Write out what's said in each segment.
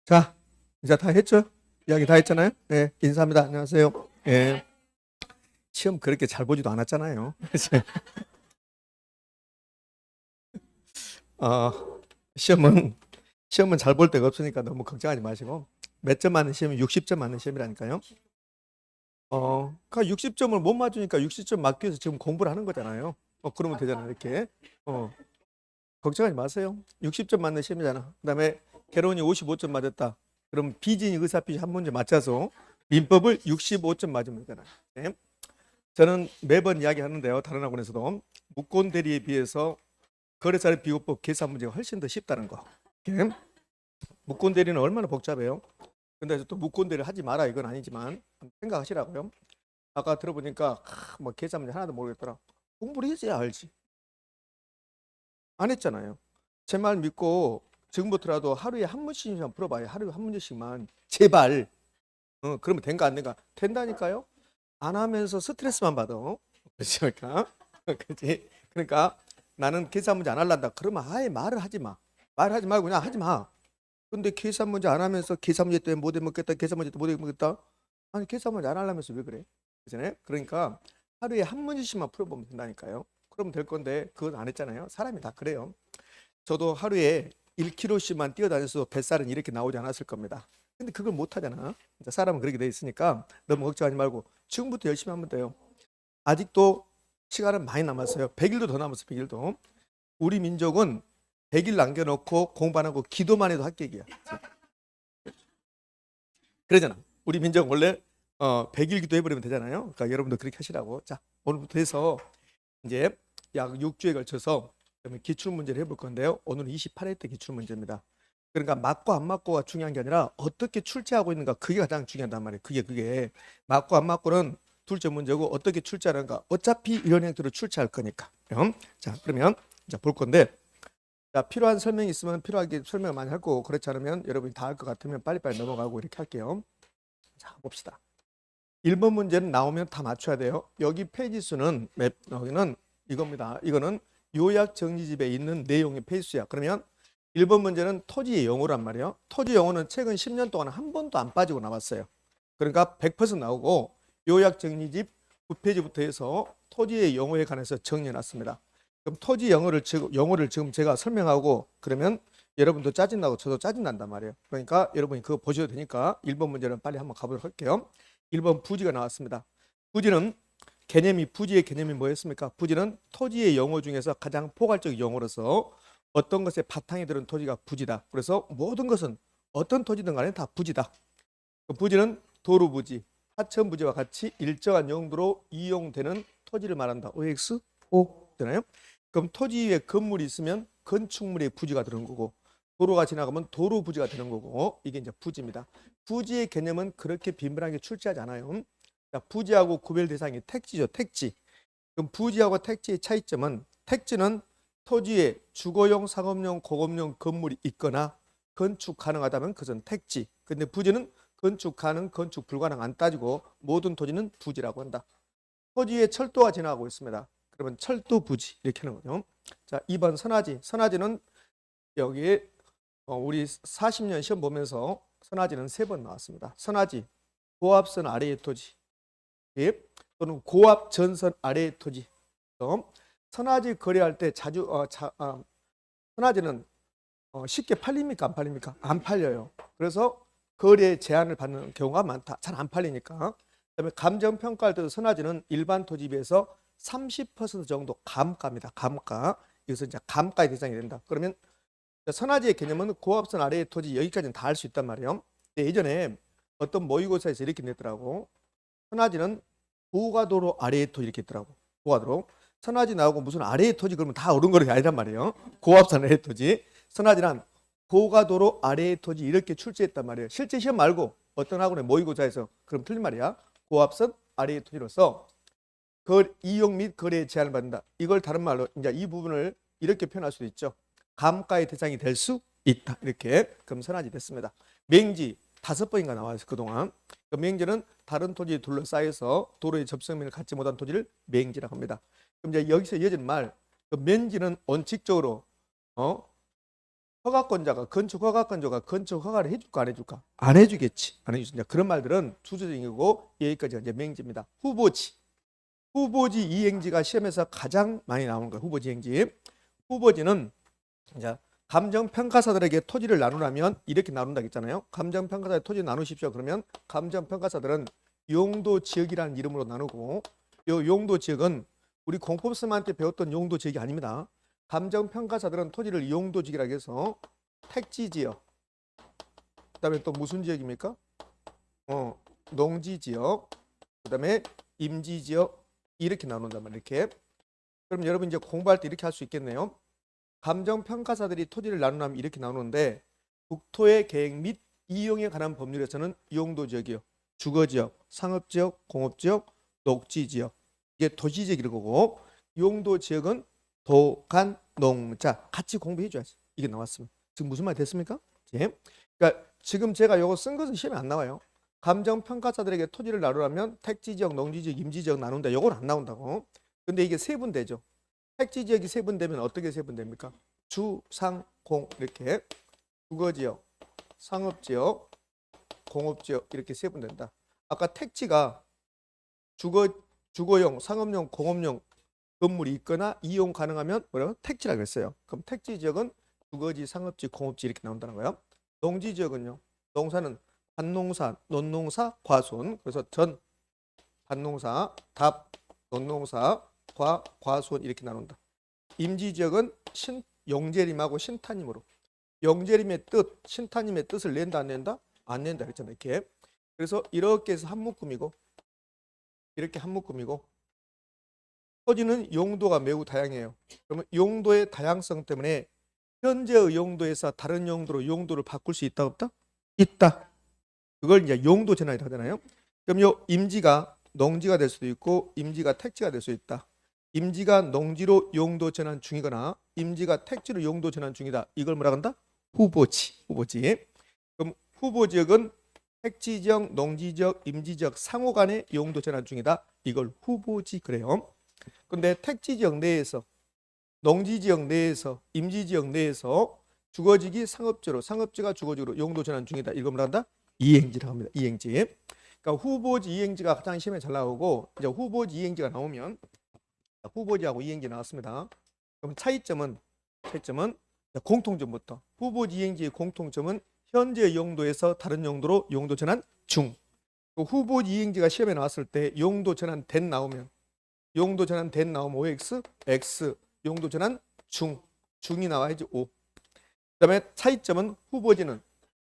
자, 이제 다 했죠? 이야기 다 했잖아요? 네, 인사합니다. 안녕하세요. 예, 시험 그렇게 잘 보지도 않았잖아요. 어, 시험은, 시험은 잘 볼 데가 없으니까 너무 걱정하지 마시고, 몇 점 맞는 시험이 60점 맞는 시험이라니까요. 그러니까 60점을 못 맞으니까 60점 맞기 위해서 지금 공부를 하는 거잖아요. 그러면 되잖아요, 이렇게. 걱정하지 마세요. 60점 맞는 시험이잖아. 그다음에 개론이 55점 맞았다. 그럼 비진이 의사표시 한 문제 맞춰서 민법을 65점 맞으면 되잖아요. 네? 저는 매번 이야기하는데요. 다른 학원에서도 무권 대리에 비해서 거래사례 비교법 계산 문제가 훨씬 더 쉽다는 거. 네? 무권 대리는 얼마나 복잡해요. 근데 또 무권 대리 하지 마라 이건 아니지만 생각하시라고요. 아까 들어보니까 뭐 계산 문제 하나도 모르겠더라. 공부를 해야 알지. 안 했잖아요. 제 말 믿고 지금부터라도 하루에 한 문씩만 풀어봐요. 하루에 한 문제씩만 제발. 그러면 된가 안 된가? 된다니까요. 안 하면서 스트레스만 받아. 그렇습니까? 그지? 그러니까 나는 계산 문제 안 할란다. 그러면 아예 말을 하지 마. 말하지 말고 그냥 하지 마. 근데 계산 문제 안 하면서 계산 문제 때문에 못 해먹겠다. 계산 문제 때문에 못 해먹겠다. 아니 계산 문제 안 하려면서 왜 그래? 그잖아요. 그러니까 하루에 한 문제씩만 풀어보면 된다니까요. 그러면 될 건데 그건 안 했잖아요. 사람이 다 그래요. 저도 하루에 1km씩만 뛰어다녀서 뱃살은 이렇게 나오지 않았을 겁니다. 근데 그걸 못 하잖아. 사람은 그렇게 돼 있으니까 너무 걱정하지 말고 지금부터 열심히 하면 돼요. 아직도 시간은 많이 남았어요. 100일도 더 남았어요. 100일도. 우리 민족은 100일 남겨놓고 공부 안 하고 기도만 해도 합격이야. 그러잖아. 우리 민족 원래 100일 기도해버리면 되잖아요. 그러니까 여러분도 그렇게 하시라고. 자, 오늘부터 해서 이제 약 6주에 걸쳐서 기출 문제를 해볼 건데요. 오늘은 28회 때 기출 문제입니다. 그러니까 맞고 안 맞고가 중요한 게 아니라 어떻게 출제하고 있는가 그게 가장 중요하단 말이에요. 그게 맞고 안 맞고는 둘째 문제고 어떻게 출제하는가 어차피 이런 형태로 출제할 거니까. 자, 그러면 이제 볼 건데 자, 필요한 설명이 있으면 필요하게 설명을 많이 할 거고 그렇지 않으면 여러분이 다 할 것 같으면 빨리빨리 넘어가고 이렇게 할게요. 자, 봅시다. 1번 문제는 나오면 다 맞춰야 돼요. 여기 페이지 수는 여기는 이겁니다. 이거는 요약 정리집에 있는 내용의 페이지 수야. 그러면 1번 문제는 토지의 용어란 말이에요. 토지 용어는 최근 10년 동안 한 번도 안 빠지고 나왔어요. 그러니까 100% 나오고 요약 정리집 9페이지부터 해서 토지의 용어에 관해서 정리해 놨습니다. 그럼 토지 용어를 지금 제가 설명하고 그러면 여러분도 짜증나고 저도 짜증난단 말이에요. 그러니까 여러분이 그거 보셔도 되니까 1번 문제는 빨리 한번 가보도록 할게요. 1번 부지가 나왔습니다. 부지는 부지의 개념이 뭐였습니까? 부지는 토지의 용어 중에서 가장 포괄적 용어로서 어떤 것에 바탕이 들은 토지가 부지다. 그래서 모든 것은 어떤 토지든 간에 다 부지다. 부지는 도로 부지, 하천 부지와 같이 일정한 용도로 이용되는 토지를 말한다. OX, O 되나요? 그럼 토지 위에 건물이 있으면 건축물의 부지가 되는 거고 도로가 지나가면 도로 부지가 되는 거고 이게 이제 부지입니다. 부지의 개념은 그렇게 빈번하게 출제하지 않아요. 자, 부지하고 구별 대상이 택지죠. 택지. 그럼 부지하고 택지의 차이점은 택지는 토지에 주거용, 상업용, 공업용 건물이 있거나 건축 가능하다면 그것은 택지. 근데 부지는 건축 가능, 건축 불가능 안 따지고 모든 토지는 부지라고 한다. 토지에 철도가 지나가고 있습니다. 그러면 철도 부지 이렇게 하는 거죠. 자, 2번 선화지. 선화지는 여기에 우리 40년 시험 보면서 선화지는 3번 나왔습니다. 선화지, 고압선 아래의 토지, 또는 고압 전선 아래의 토지. 선화지 거래할 때 자주 선화지는 쉽게 팔립니까? 안 팔립니까? 안 팔려요. 그래서 거래 제한을 받는 경우가 많다. 잘 안 팔리니까. 그다음에 감정 평가할 때도 선화지는 일반 토지에 비해서 30% 정도 감가입니다. 감가. 이것은 이제 감가의 대상이 된다. 그러면 선화지의 개념은 고압선 아래의 토지 여기까지는 다 할 수 있단 말이에요. 예전에 어떤 모의고사에서 이렇게 냈더라고. 선화지는 고가도로 아래의 토지 이렇게 있더라고. 고가도로. 선화지 나오고 무슨 아래의 토지 그러면 다 옳은 거는 아니란 말이에요. 고압선 아래의 토지. 선화지란 고가도로 아래의 토지 이렇게 출제했단 말이에요. 실제 시험 말고 어떤 학원의 모의고사에서 그럼 틀린 말이야. 고압선 아래의 토지로서 이용 및 거래에 제한을 받는다. 이걸 다른 말로 이제 이 부분을 이렇게 표현할 수도 있죠. 감가의 대상이 될 수 있다. 이렇게 그럼 선화지 됐습니다. 맹지 5번인가 나와서 그동안 그 맹지는 다른 토지에 둘러싸여서 도로의 접속면을 갖지 못한 토지를 맹지라고 합니다. 그럼 이제 여기서 이어지는 말, 그 맹지는 원칙적으로 허가권자가 건축 허가권자가 건축 허가를 해줄까 안 해줄까? 안 해주겠지. 안 해주지. 그런 말들은 투조적인 거고 여기까지가 이제 맹지입니다. 후보지. 후보지 이행지가 시험에서 가장 많이 나오는 거예요. 후보지 이행지. 후보지는 이제 감정평가사들에게 토지를 나누라면 이렇게 나눈다고 했잖아요. 감정평가사의 토지 나누십시오. 그러면 감정평가사들은 용도지역이라는 이름으로 나누고 이 용도지역은 우리 공법쌤한테 배웠던 용도지역이 아닙니다. 감정평가사들은 토지를 용도지역이라고 해서 택지지역, 그 다음에 또 무슨 지역입니까? 농지지역, 그 다음에 임지지역 이렇게 나눈단 말이에요. 이렇게. 그럼 여러분 이제 공부할 때 이렇게 할 수 있겠네요. 감정평가사들이 토지를 나누면 이렇게 나누는데 국토의 계획 및 이용에 관한 법률에서는 용도지역이요, 주거지역, 상업지역, 공업지역, 녹지지역 이게 도시지역일 거고 용도지역은 도, 간, 농, 자 같이 공부해 줘야지. 이게 나왔으면 지금 무슨 말 됐습니까? 예? 그러니까 지금 제가 요거 쓴 것은 시험에 안 나와요. 감정평가사들에게 토지를 나누려면 택지지역, 농지지역, 임지지역 나눈다. 요건 안 나온다고. 근데 이게 세분되죠. 택지지역이 세분되면 어떻게 세분됩니까? 주, 상, 공 이렇게 주거지역, 상업지역, 공업지역 이렇게 세분된다. 아까 택지가 주거용, 상업용, 공업용 건물이 있거나 이용 가능하면 뭐라고? 택지라고 했어요. 그럼 택지 지역은 주거지, 상업지, 공업지 이렇게 나온다는 거예요. 농지 지역은요. 농사는 밭농사, 논농사, 과수원. 그래서 전, 밭농사, 답, 논농사, 과수원 이렇게 나눈다. 임지 지역은 용재림하고 신타님으로. 용재림의 뜻, 신타님의 뜻을 낸다 안 낸다? 안 낸다 그랬잖아요. 이렇게. 그래서 이렇게 해서 한 묶음이고 이렇게 한 묶음이고 토지는 용도가 매우 다양해요. 그러면 용도의 다양성 때문에 현재의 용도에서 다른 용도로 용도를 바꿀 수 있다 없다? 있다. 그걸 이제 용도 전환이라고 하잖아요. 그럼 요 임지가 농지가 될 수도 있고 임지가 택지가 될 수 있다. 임지가 농지로 용도 전환 중이거나 임지가 택지로 용도 전환 중이다. 이걸 뭐라 한다? 후보지. 후보지. 그럼 후보지역은 택지지역, 농지지역, 임지지역 상호 간의 용도 전환 중이다. 이걸 후보지 그래요. 근데 택지지역 내에서, 농지지역 내에서, 임지지역 내에서 주거지기 상업지로, 상업지가 주거지로 용도 전환 중이다. 이걸 뭐라 한다? 이행지라고 합니다. 이행지. 그러니까 후보지 이행지가 가장 시험에 잘 나오고 이제 후보지 이행지가 나오면 후보지하고 이행지 나왔습니다. 그럼 차이점은 공통점부터. 후보지 이행지의 공통점은 현재 용도에서 다른 용도로 용도 전환 중. 후보지 이행지가 시험에 나왔을 때 용도 전환 된 나오면 용도 전환 된 나오면 OX, X, 용도 전환 중이 나와야지 O. 그다음에 차이점은 후보지는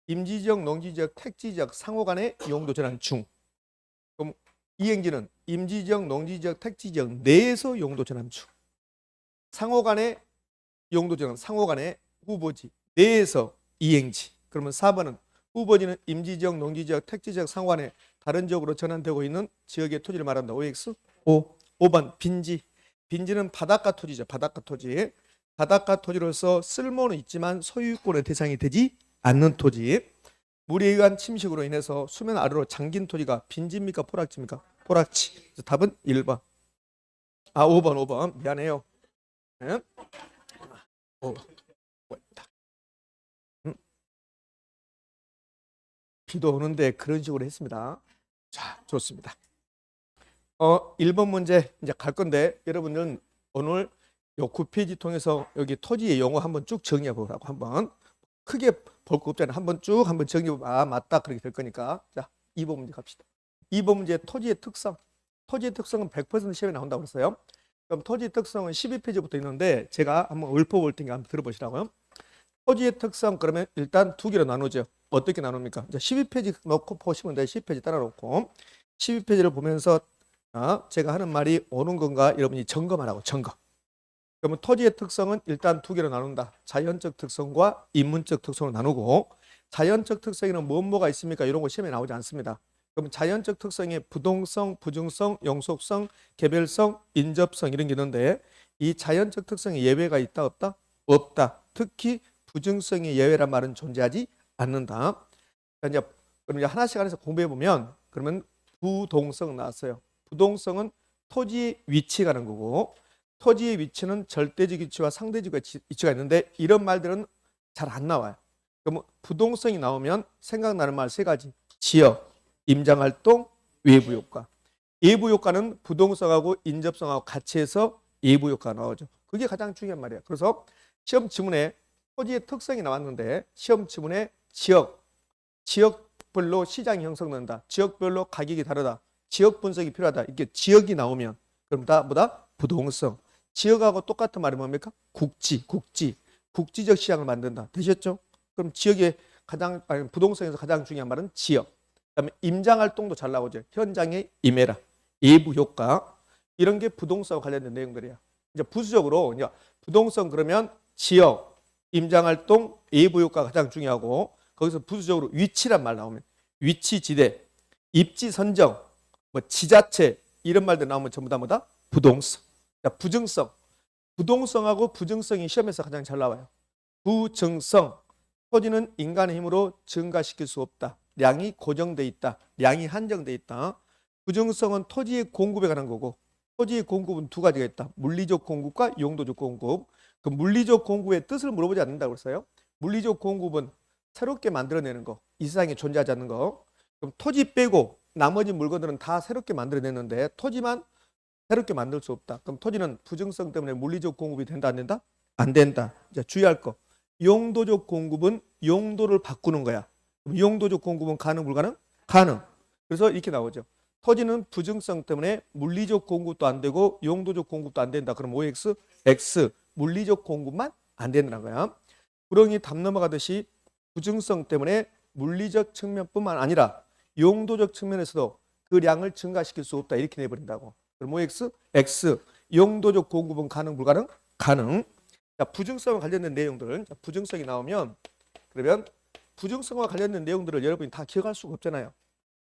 임지지역, 농지지역, 택지지역 상호 간의 용도 전환 중. 그럼 이행지는 임지지역, 농지지역, 택지지역 내에서 용도 전환 중. 상호 간의 용도 전환, 상호 간의 후보지 내에서 이행지. 그러면 4번은 후보지는 임지지역, 농지지역, 택지지역 상호 간의 다른 지역으로 전환되고 있는 지역의 토지를 말한다. OX, O. 5번 빈지. 빈지는 바닷가 토지죠. 바닷가 토지. 바닷가 토지로서 쓸모는 있지만 소유권의 대상이 되지 않는 토지. 물에 의한 침식으로 인해서 수면 아래로 잠긴 토지가 빈지입니까? 포락지입니까? 포락지. 그래서 답은 1번. 5번. 미안해요. 네? 5번. 비도 오는데 그런 식으로 했습니다. 자, 좋습니다. 1번 문제 이제 갈 건데 여러분은 오늘 요 9페이지 통해서 여기 토지의 용어 한번 쭉 정리해 보라고 한번 크게 볼 거 없잖아요. 한번 쭉 정리해 보면 맞다 그렇게 될 거니까. 자, 2번 문제 갑시다. 2번 문제 토지의 특성. 토지의 특성은 100% 시험에 나온다고 그랬어요. 그럼 토지의 특성은 12페이지부터 있는데 제가 한번 읊어볼 테니까 한번 들어보시라고요. 토지의 특성 그러면 일단 두 개로 나누죠. 어떻게 나눕니까? 이제 12페이지 놓고 보시면 돼요. 10페이지 따라 놓고 12페이지를 보면서 제가 하는 말이 옳은 건가 여러분이 점검하라고. 점검. 그러면 토지의 특성은 일단 두 개로 나눈다. 자연적 특성과 인문적 특성으로 나누고 자연적 특성에는 뭐가 있습니까? 이런 거 시험에 나오지 않습니다. 그럼 자연적 특성에 부동성, 부중성, 영속성, 개별성, 인접성 이런 게 있는데 이 자연적 특성에 예외가 있다 없다? 없다. 특히 부중성의 예외란 말은 존재하지 않는다. 그럼 이제 하나씩 하나씩 공부해 보면 그러면 부동성 나왔어요. 부동성은 토지의 위치가 가는 거고 토지의 위치는 절대적 위치와 상대적 위치가 있는데 이런 말들은 잘 안 나와요. 그럼 부동성이 나오면 생각나는 말 세 가지. 지역, 임장활동, 외부 효과. 외부 효과는 부동성하고 인접성하고 같이 해서 외부 효과가 나오죠. 그게 가장 중요한 말이에요. 그래서 시험 지문에 토지의 특성이 나왔는데 시험 지문에 지역별로 시장이 형성된다. 지역별로 가격이 다르다. 지역 분석이 필요하다. 이렇게 지역이 나오면 그럼 다 뭐다? 부동성. 지역하고 똑같은 말이 뭡니까? 국지적 시장을 만든다. 되셨죠? 그럼 지역의 부동성에서 가장 중요한 말은 지역. 그다음에 임장 활동도 잘 나오죠. 현장에 임해라. 외부 효과. 이런 게 부동성과 관련된 내용들이야. 이제 부수적으로 이제 부동성 그러면 지역, 임장 활동, 외부 효과가 가장 중요하고 거기서 부수적으로 위치란 말 나오면 위치 지대, 입지 선정, 뭐 지자체 이런 말들 나오면 전부 다 뭐다? 부동성. 부증성. 부동성하고 부증성이 시험에서 가장 잘 나와요. 부증성. 토지는 인간의 힘으로 증가시킬 수 없다. 량이 고정돼 있다. 량이 한정돼 있다. 부증성은 토지의 공급에 관한 거고 토지의 공급은 두 가지가 있다. 물리적 공급과 용도적 공급. 그 물리적 공급의 뜻을 물어보지 않는다고 했어요. 물리적 공급은 새롭게 만들어내는 거. 이 세상에 존재하지 않는 거. 그럼 토지 빼고 나머지 물건들은 다 새롭게 만들어내는데 토지만 새롭게 만들 수 없다. 그럼 토지는 부증성 때문에 물리적 공급이 된다 안 된다? 안 된다. 이제 주의할 거. 용도적 공급은 용도를 바꾸는 거야. 그럼 용도적 공급은 가능 불가능? 가능. 그래서 이렇게 나오죠. 토지는 부증성 때문에 물리적 공급도 안 되고 용도적 공급도 안 된다. 그럼 OX, X 물리적 공급만 안 된다는 거야. 구렁이 담 넘어가듯이 부증성 때문에 물리적 측면뿐만 아니라 용도적 측면에서도 그 량을 증가시킬 수 없다. 이렇게 내버린다고. 그럼 OX, X 용도적 공급은 가능 불가능? 가능. 자, 부증성과 관련된 내용들. 부증성이 나오면 그러면 부증성과 관련된 내용들을 여러분이 다 기억할 수가 없잖아요.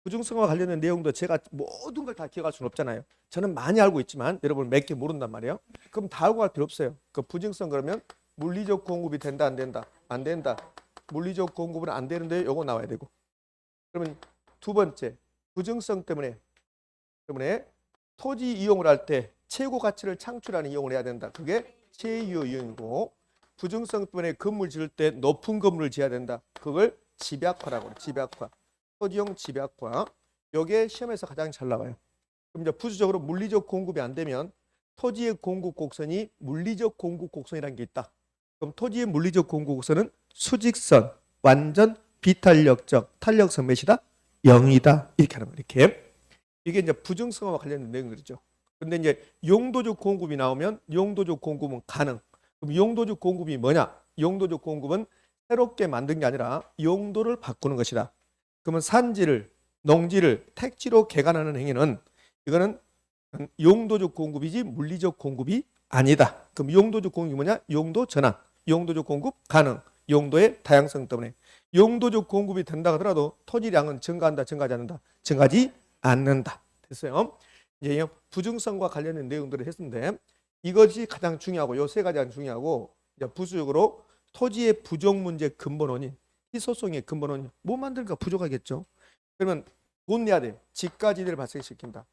부증성과 관련된 내용도 제가 모든 걸 다 기억할 수는 없잖아요. 저는 많이 알고 있지만 여러분 몇 개 모른단 말이에요. 그럼 다 알고 갈 필요 없어요. 그 부증성 그러면 물리적 공급이 된다 안 된다? 안 된다. 물리적 공급은 안 되는데 요거 나와야 되고. 그러면 두 번째 부증성 때문에 토지 이용을 할 때 최고 가치를 창출하는 이용을 해야 된다. 그게 최유 이용이고 부증성 때문에 건물 지을 때 높은 건물을 지어야 된다. 그걸 집약화라고 해요. 집약화. 토지용 집약화. 이게 시험에서 가장 잘 나와요. 그럼 이제 부수적으로 물리적 공급이 안 되면 토지의 공급 곡선이 물리적 공급 곡선이라는 게 있다. 그럼 토지의 물리적 공급 곡선은 수직선, 완전 비탄력적, 탄력성 몇이다? 0이다. 이렇게 하는 거예요. 이렇게. 이게 이제 부증성과 관련된 내용들이죠. 근데 이제 용도적 공급이 나오면 용도적 공급은 가능. 그럼 용도적 공급이 뭐냐? 용도적 공급은 새롭게 만든 게 아니라 용도를 바꾸는 것이다. 그러면 산지를, 농지를 택지로 개간하는 행위는 이거는 용도적 공급이지 물리적 공급이 아니다. 그럼 용도적 공급이 뭐냐? 용도 전환, 용도적 공급 가능, 용도의 다양성 때문에. 용도적 공급이 된다 하더라도 토지량은 증가한다, 증가하지 않는다? 증가하지 않는다. 됐어요? 이제 부증성과 관련된 내용들을 했는데 이것이 가장 중요하고 요 세 가지가 중요하고 이제 부수적으로 토지의 부정 문제 근본 원인, 희소성의 근본 원인 뭐 만들까 부족하겠죠. 그러면 돈 내야 돼. 지가지대를 발생시킨다.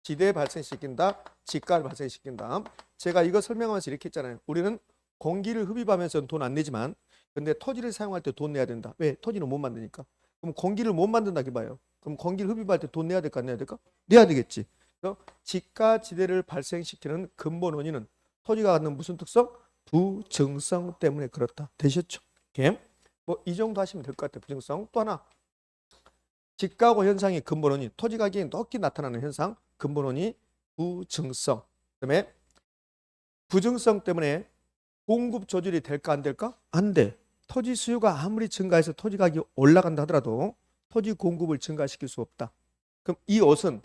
지대 발생시킨다. 지가를 발생시킨다. 제가 이거 설명하면서 이렇게 했잖아요. 우리는 공기를 흡입하면서 돈 안 내지만 근데 토지를 사용할 때 돈 내야 된다. 왜? 토지는 못 만드니까. 그럼 공기를 못 만든다 해봐요. 그럼 공기를 흡입할 때 돈 내야 될까 안 내야 될까? 내야 되겠지. 그래서 지가지대를 발생시키는 근본 원인은 토지가 갖는 무슨 특성? 부증성 때문에 그렇다. 되셨죠? 이렇게 뭐 이 정도 하시면 될 것 같아요. 부증성. 또 하나 지가고 현상의 근본 원인, 토지 가격이 높게 나타나는 현상, 근본 원인이 부증성. 그다음에 부증성 때문에 공급 조절이 될까 안 될까? 안 돼. 토지 수요가 아무리 증가해서 토지 가격이 올라간다 하더라도 토지 공급을 증가시킬 수 없다. 그럼 이 옷은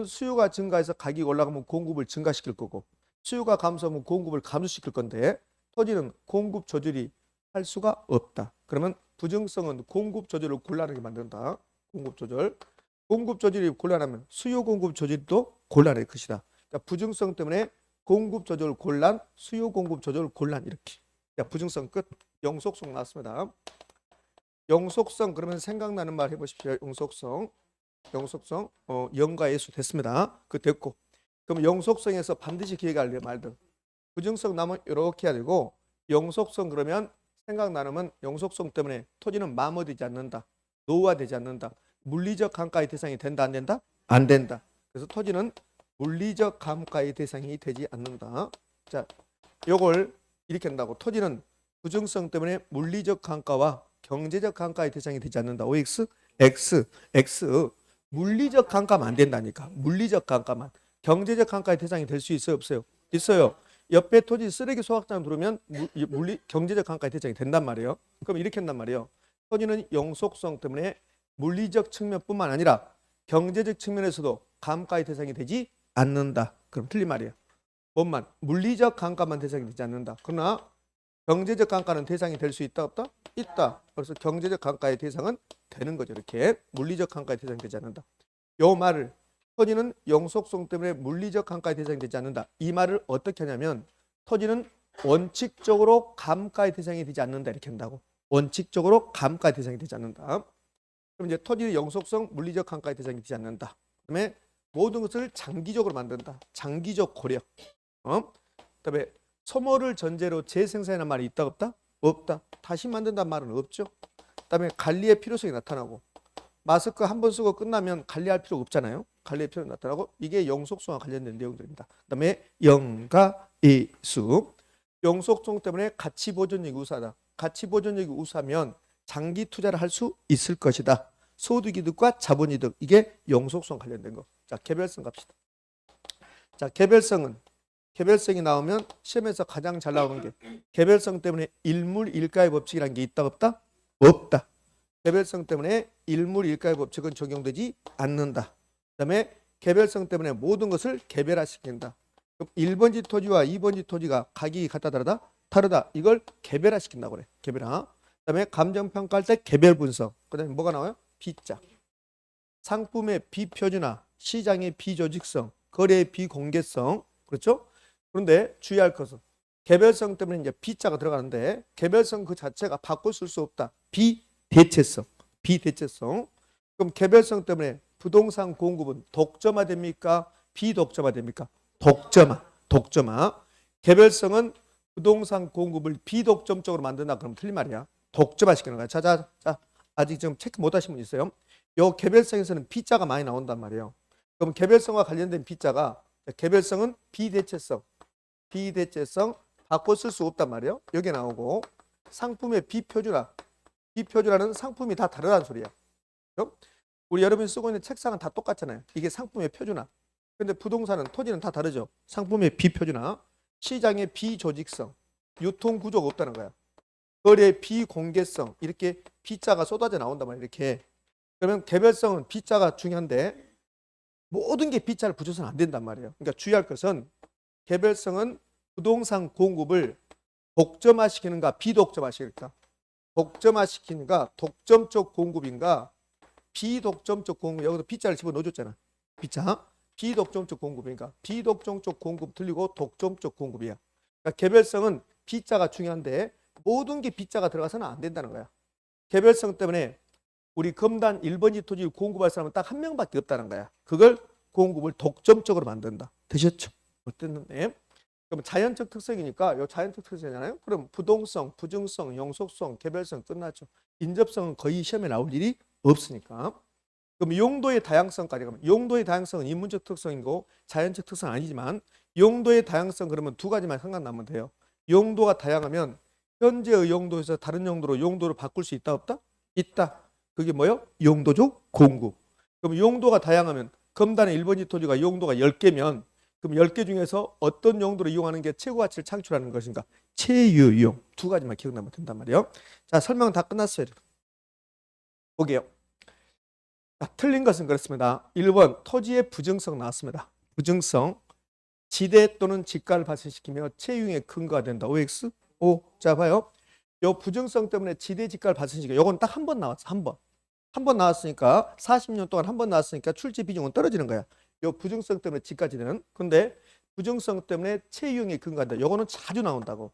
수요가 증가해서 가격이 올라가면 공급을 증가시킬 거고 수요가 감소하면 공급을 감소시킬 건데 토지는 공급 조절이 할 수가 없다. 그러면 부증성은 공급 조절을 곤란하게 만든다. 공급 조절이 곤란하면 수요 공급 조절도 곤란할 것이다. 그러니까 부증성 때문에 공급 조절 곤란, 수요 공급 조절 곤란 이렇게. 자, 부증성 끝. 영속성 나왔습니다. 영속성 그러면 생각나는 말 해보십시오. 영속성. 영과 예수 됐습니다. 그 됐고. 그럼 영속성에서 반드시 기억해야 할 말들. 부증성 나면 이렇게 해야 되고 영속성 그러면 생각 나누면 영속성 때문에 토지는 마모되지 않는다. 노후화되지 않는다. 물리적 감가의 대상이 된다 안 된다? 안 된다. 그래서 토지는 물리적 감가의 대상이 되지 않는다. 자, 요걸 이렇게 한다고. 토지는 부증성 때문에 물리적 감가와 경제적 감가의 대상이 되지 않는다. OX, X. 물리적 감가만 안 된다니까. 물리적 감가만. 경제적 감가의 대상이 될 수 있어요, 없어요? 있어요. 옆에 토지 쓰레기 소각장 들어오면 경제적 감가의 대상이 된단 말이에요. 그럼 이렇게 한단 말이에요. 토지는 영속성 때문에 물리적 측면뿐만 아니라 경제적 측면에서도 감가의 대상이 되지 않는다. 그럼 틀린 말이에요. 뭔만? 물리적 감가만 대상이 되지 않는다. 그러나 경제적 감가는 대상이 될 수 있다 없다? 있다. 그래서 경제적 감가의 대상은 되는 거죠. 이렇게 물리적 감가의 대상이 되지 않는다. 요 말을 토지는 영속성 때문에 물리적 감가의 대상이 되지 않는다. 이 말을 어떻게 하냐면 토지는 원칙적으로 감가의 대상이 되지 않는다. 이렇게 한다고. 원칙적으로 감가의 대상이 되지 않는다. 그럼 이제 토지의 영속성 물리적 감가의 대상이 되지 않는다. 그다음에 모든 것을 장기적으로 만든다. 장기적 고려. 그다음에 소모를 전제로 재생산이라는 말이 있다 없다? 없다. 다시 만든다는 말은 없죠. 그다음에 관리의 필요성이 나타나고 마스크 한 번 쓰고 끝나면 관리할 필요가 없잖아요. 관리의 필요가 나타나고 이게 영속성과 관련된 내용들입니다. 그다음에 영가이수. 영속성 때문에 가치 보존력이 우수하다. 가치 보존력이 우수하면 장기 투자를 할 수 있을 것이다. 소득이득과 자본이득. 이게 영속성 관련된 거. 자, 개별성 갑시다. 자, 개별성이 나오면 시험에서 가장 잘 나오는 게 개별성 때문에 일물일가의 법칙이라는 게 있다 없다? 없다. 개별성 때문에 일물일가의 법칙은 적용되지 않는다. 그다음에 개별성 때문에 모든 것을 개별화시킨다. 그럼 1번지 토지와 2번지 토지가 가격이 같다 다르다? 다르다. 이걸 개별화시킨다고 그래. 개별화. 그다음에 감정평가할 때 개별 분석. 그다음에 뭐가 나와요? B자. 상품의 비표준화, 시장의 비조직성, 거래의 비공개성. 그렇죠? 그런데 주의할 것은 개별성 때문에 이제 B자가 들어가는데 개별성 그 자체가 바꿔 쓸 수 없다. 비대체성. 그럼 개별성 때문에 부동산 공급은 독점화됩니까? 비독점화됩니까? 독점화. 개별성은 부동산 공급을 비독점적으로 만든다. 그럼 틀린 말이야. 독점화시키는 거야. 자. 아직 좀 체크 못 하신 분 있어요? 요 개별성에서는 B자가 많이 나온단 말이에요. 그럼 개별성과 관련된 B자가 개별성은 비대체성 바꿔 쓸 수 없단 말이에요. 여기 나오고 상품의 비표준화는 상품이 다 다르다는 소리야. 그렇죠? 우리 여러분이 쓰고 있는 책상은 다 똑같잖아요. 이게 상품의 표준화. 근데 부동산은 토지는 다 다르죠. 상품의 비표준화, 시장의 비조직성, 유통 구조가 없다는 거야. 거래의 비공개성. 이렇게 B자가 쏟아져 나온단 말이야. 이렇게. 그러면 개별성은 B자가 중요한데 모든 게 B자를 붙여서는 안 된단 말이에요. 그러니까 주의할 것은 개별성은 부동산 공급을 독점화시키는가 비독점화시킬까? 독점화시키는가 독점적 공급인가 비독점적 공급. 여기서 B자를 집어넣어줬잖아. B자. 비독점적 공급인가 비독점적 공급 틀리고 독점적 공급이야. 그러니까 개별성은 B자가 중요한데 모든 게 B자가 들어가서는 안 된다는 거야. 개별성 때문에 우리 금단 1번지 토지를 공급할 사람은 딱 한 명밖에 없다는 거야. 그걸 공급을 독점적으로 만든다. 되셨죠? 어땠는데? 그럼 자연적 특성이니까 요 자연적 특성이잖아요. 그럼 부동성, 부증성, 영속성, 개별성 끝났죠. 인접성은 거의 시험에 나올 일이 없으니까. 그럼 용도의 다양성까지 가면 용도의 다양성은 인문적 특성이고 자연적 특성은 아니지만 용도의 다양성 그러면 두 가지만 생각나면 돼요. 용도가 다양하면 현재의 용도에서 다른 용도로 용도를 바꿀 수 있다 없다? 있다. 그게 뭐요? 용도적 공급. 그럼 용도가 다양하면 금단의 1번지 토지가 용도가 10개면 그럼 10개 중에서 어떤 용도로 이용하는 게 최고 가치를 창출하는 것인가? 최유용. 두 가지만 기억나면 된단 말이에요. 자, 설명 다 끝났어요. 보게요. 자, 틀린 것은 그렇습니다. 1번 토지의 부증성 나왔습니다. 부증성. 지대 또는 지가를 발생시키며 채용의 근거가 된다. OX? O. 자, 봐요. 요 부증성 때문에 지대 지가를 발생시켜. 요건 딱 한 번 나왔어. 한 번 나왔으니까 40년 동안 한 번 나왔으니까 출제 비중은 떨어지는 거야. 요 부증성 때문에 지가지대는. 근데 부증성 때문에 채용의 근거가 된다. 요거는 자주 나온다고.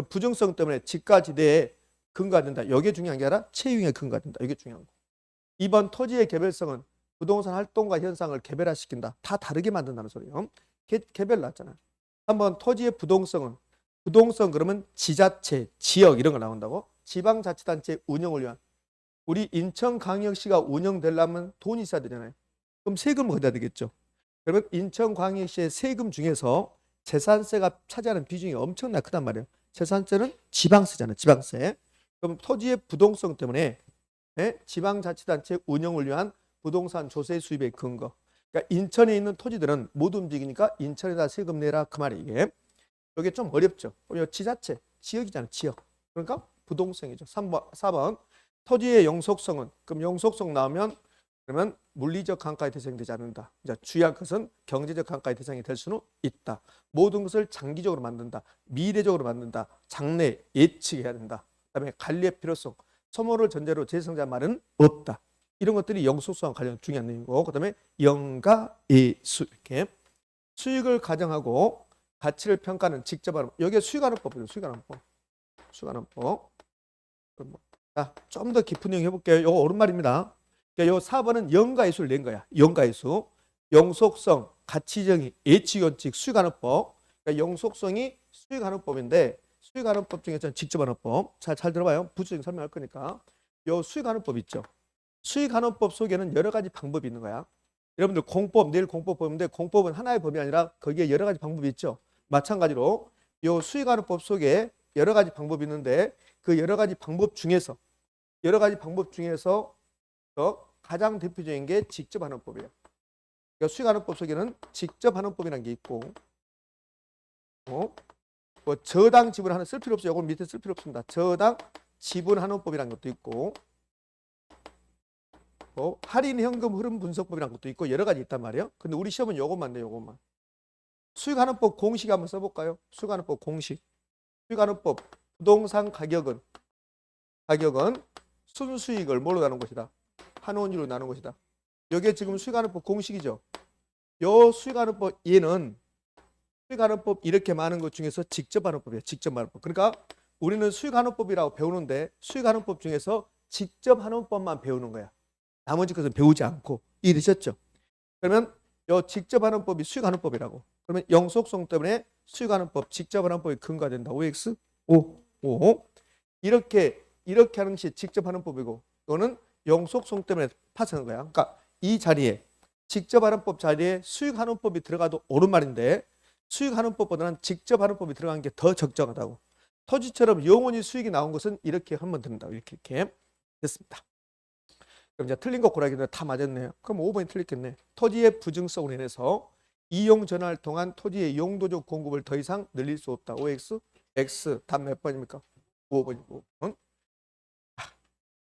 부증성 때문에 지가지대에 근거가 된다. 요게 중요한 게 아니라 채용의 근거가 된다. 이게 중요한 거. 2번 토지의 개별성은 부동산 활동과 현상을 개별화시킨다. 다 다르게 만든다는 소리예요. 개별 나왔잖아요. 3번 토지의 부동성은 부동성 그러면 지자체, 지역 이런 거 나온다고. 지방자치단체 운영을 위한. 우리 인천광역시가 운영되려면 돈이 있어야 되잖아요. 그럼 세금을 거둬야 되겠죠. 그러면 인천광역시의 세금 중에서 재산세가 차지하는 비중이 엄청나게 크단 말이에요. 재산세는 지방세잖아요. 지방세. 그럼 토지의 부동성 때문에 지방자치단체 운영을 위한 부동산 조세 수입의 근거. 그러니까 인천에 있는 토지들은 못 움직이니까 인천에다 세금 내라 그 말이에요. 이게. 이게 좀 어렵죠. 지자체, 지역이잖아요. 지역. 그러니까 부동성이죠. 4번 토지의 영속성은 그럼 영속성 나오면 그러면 물리적 강가의 대상이 되지 않는다. 이제 주의할 것은 경제적 강가의 대상이 될 수는 있다. 모든 것을 장기적으로 만든다. 미래적으로 만든다. 장래 예측해야 된다. 그다음에 관리의 필요성. 소모를 전제로 재성자 말은 없다. 이런 것들이 영속성과 관련 중요한 내용이고 그다음에 영가예수 이렇게 수익을 가정하고 가치를 평가하는 직접 하는 여기에 수익하는법이에요. 수익하는법. 수익하는법. 자, 좀 더 깊은 내용 해볼게요. 이거 옳은 말입니다. 그러니까 요 4번은 영가예수를 낸 거야. 영가예수. 영속성, 가치정의, 예측원칙, 수익하는법. 그러니까 영속성이 수익하는법인데 수익하는법 중에서 직접하는법. 잘 들어봐요. 부수적인 설명할 거니까. 요 수익하는법 있죠. 수익하는법 속에는 여러 가지 방법이 있는 거야. 여러분들 공법, 내일 공법 보는데 공법은 하나의 법이 아니라 거기에 여러 가지 방법이 있죠. 마찬가지로 요 수익하는법 속에 여러 가지 방법이 있는데 그 여러 가지 방법 중에서 가장 대표적인 게 직접 하는 법이에요. 그러니까 수익하는 법 속에는 직접 하는 법이라는 게 있고 뭐 저당 지분하는 쓸 필요 없어요. 이건 밑에 쓸 필요 없습니다. 저당 지분하는 법이라는 것도 있고 할인 현금 흐름 분석법이라는 것도 있고 여러 가지 있단 말이에요. 근데 우리 시험은 요것만 돼. 요것만. 수익하는 법 공식 한번 써볼까요? 수익하는 법 공식. 수익하는 법 부동산 가격은 순수익을 뭘로 나눈 것이다. 한원율로 나눈 것이다. 이게 지금 수익하는법 공식이죠. 요 수익하는법 얘는 수익하는법 이렇게 많은 것 중에서 직접 하는 법이에요. 직접 하는 법. 그러니까 우리는 수익하는법이라고 배우는데 수익하는법 중에서 직접 하는 법만 배우는 거야. 나머지 것은 배우지 않고. 이해되셨죠? 그러면 요 직접 하는 법이 수익하는 법이라고. 그러면 영속성 때문에 수익하는 법, 직접 하는 법이 근거가 된다. OX? O. 이렇게 하는 것이 직접 하는 법이고 이거는 영속성 때문에 파생한 거야. 그러니까 이 자리에 직접 하는 법 자리에 수익하는 법이 들어가도 옳은 말인데 수익하는 법보다는 직접 하는 법이 들어간 게 더 적정하다고. 토지처럼 영원히 수익이 나온 것은 이렇게 하면 된다고. 이렇게 됐습니다. 그럼 이제 틀린 거 고르기는 다 맞았네요. 그럼 5번이 틀렸겠네. 토지의 부증성으로 인해서 이용 전환을 통한 토지의 용도적 공급을 더 이상 늘릴 수 없다. OX? X 답 몇 번입니까? 5번이고.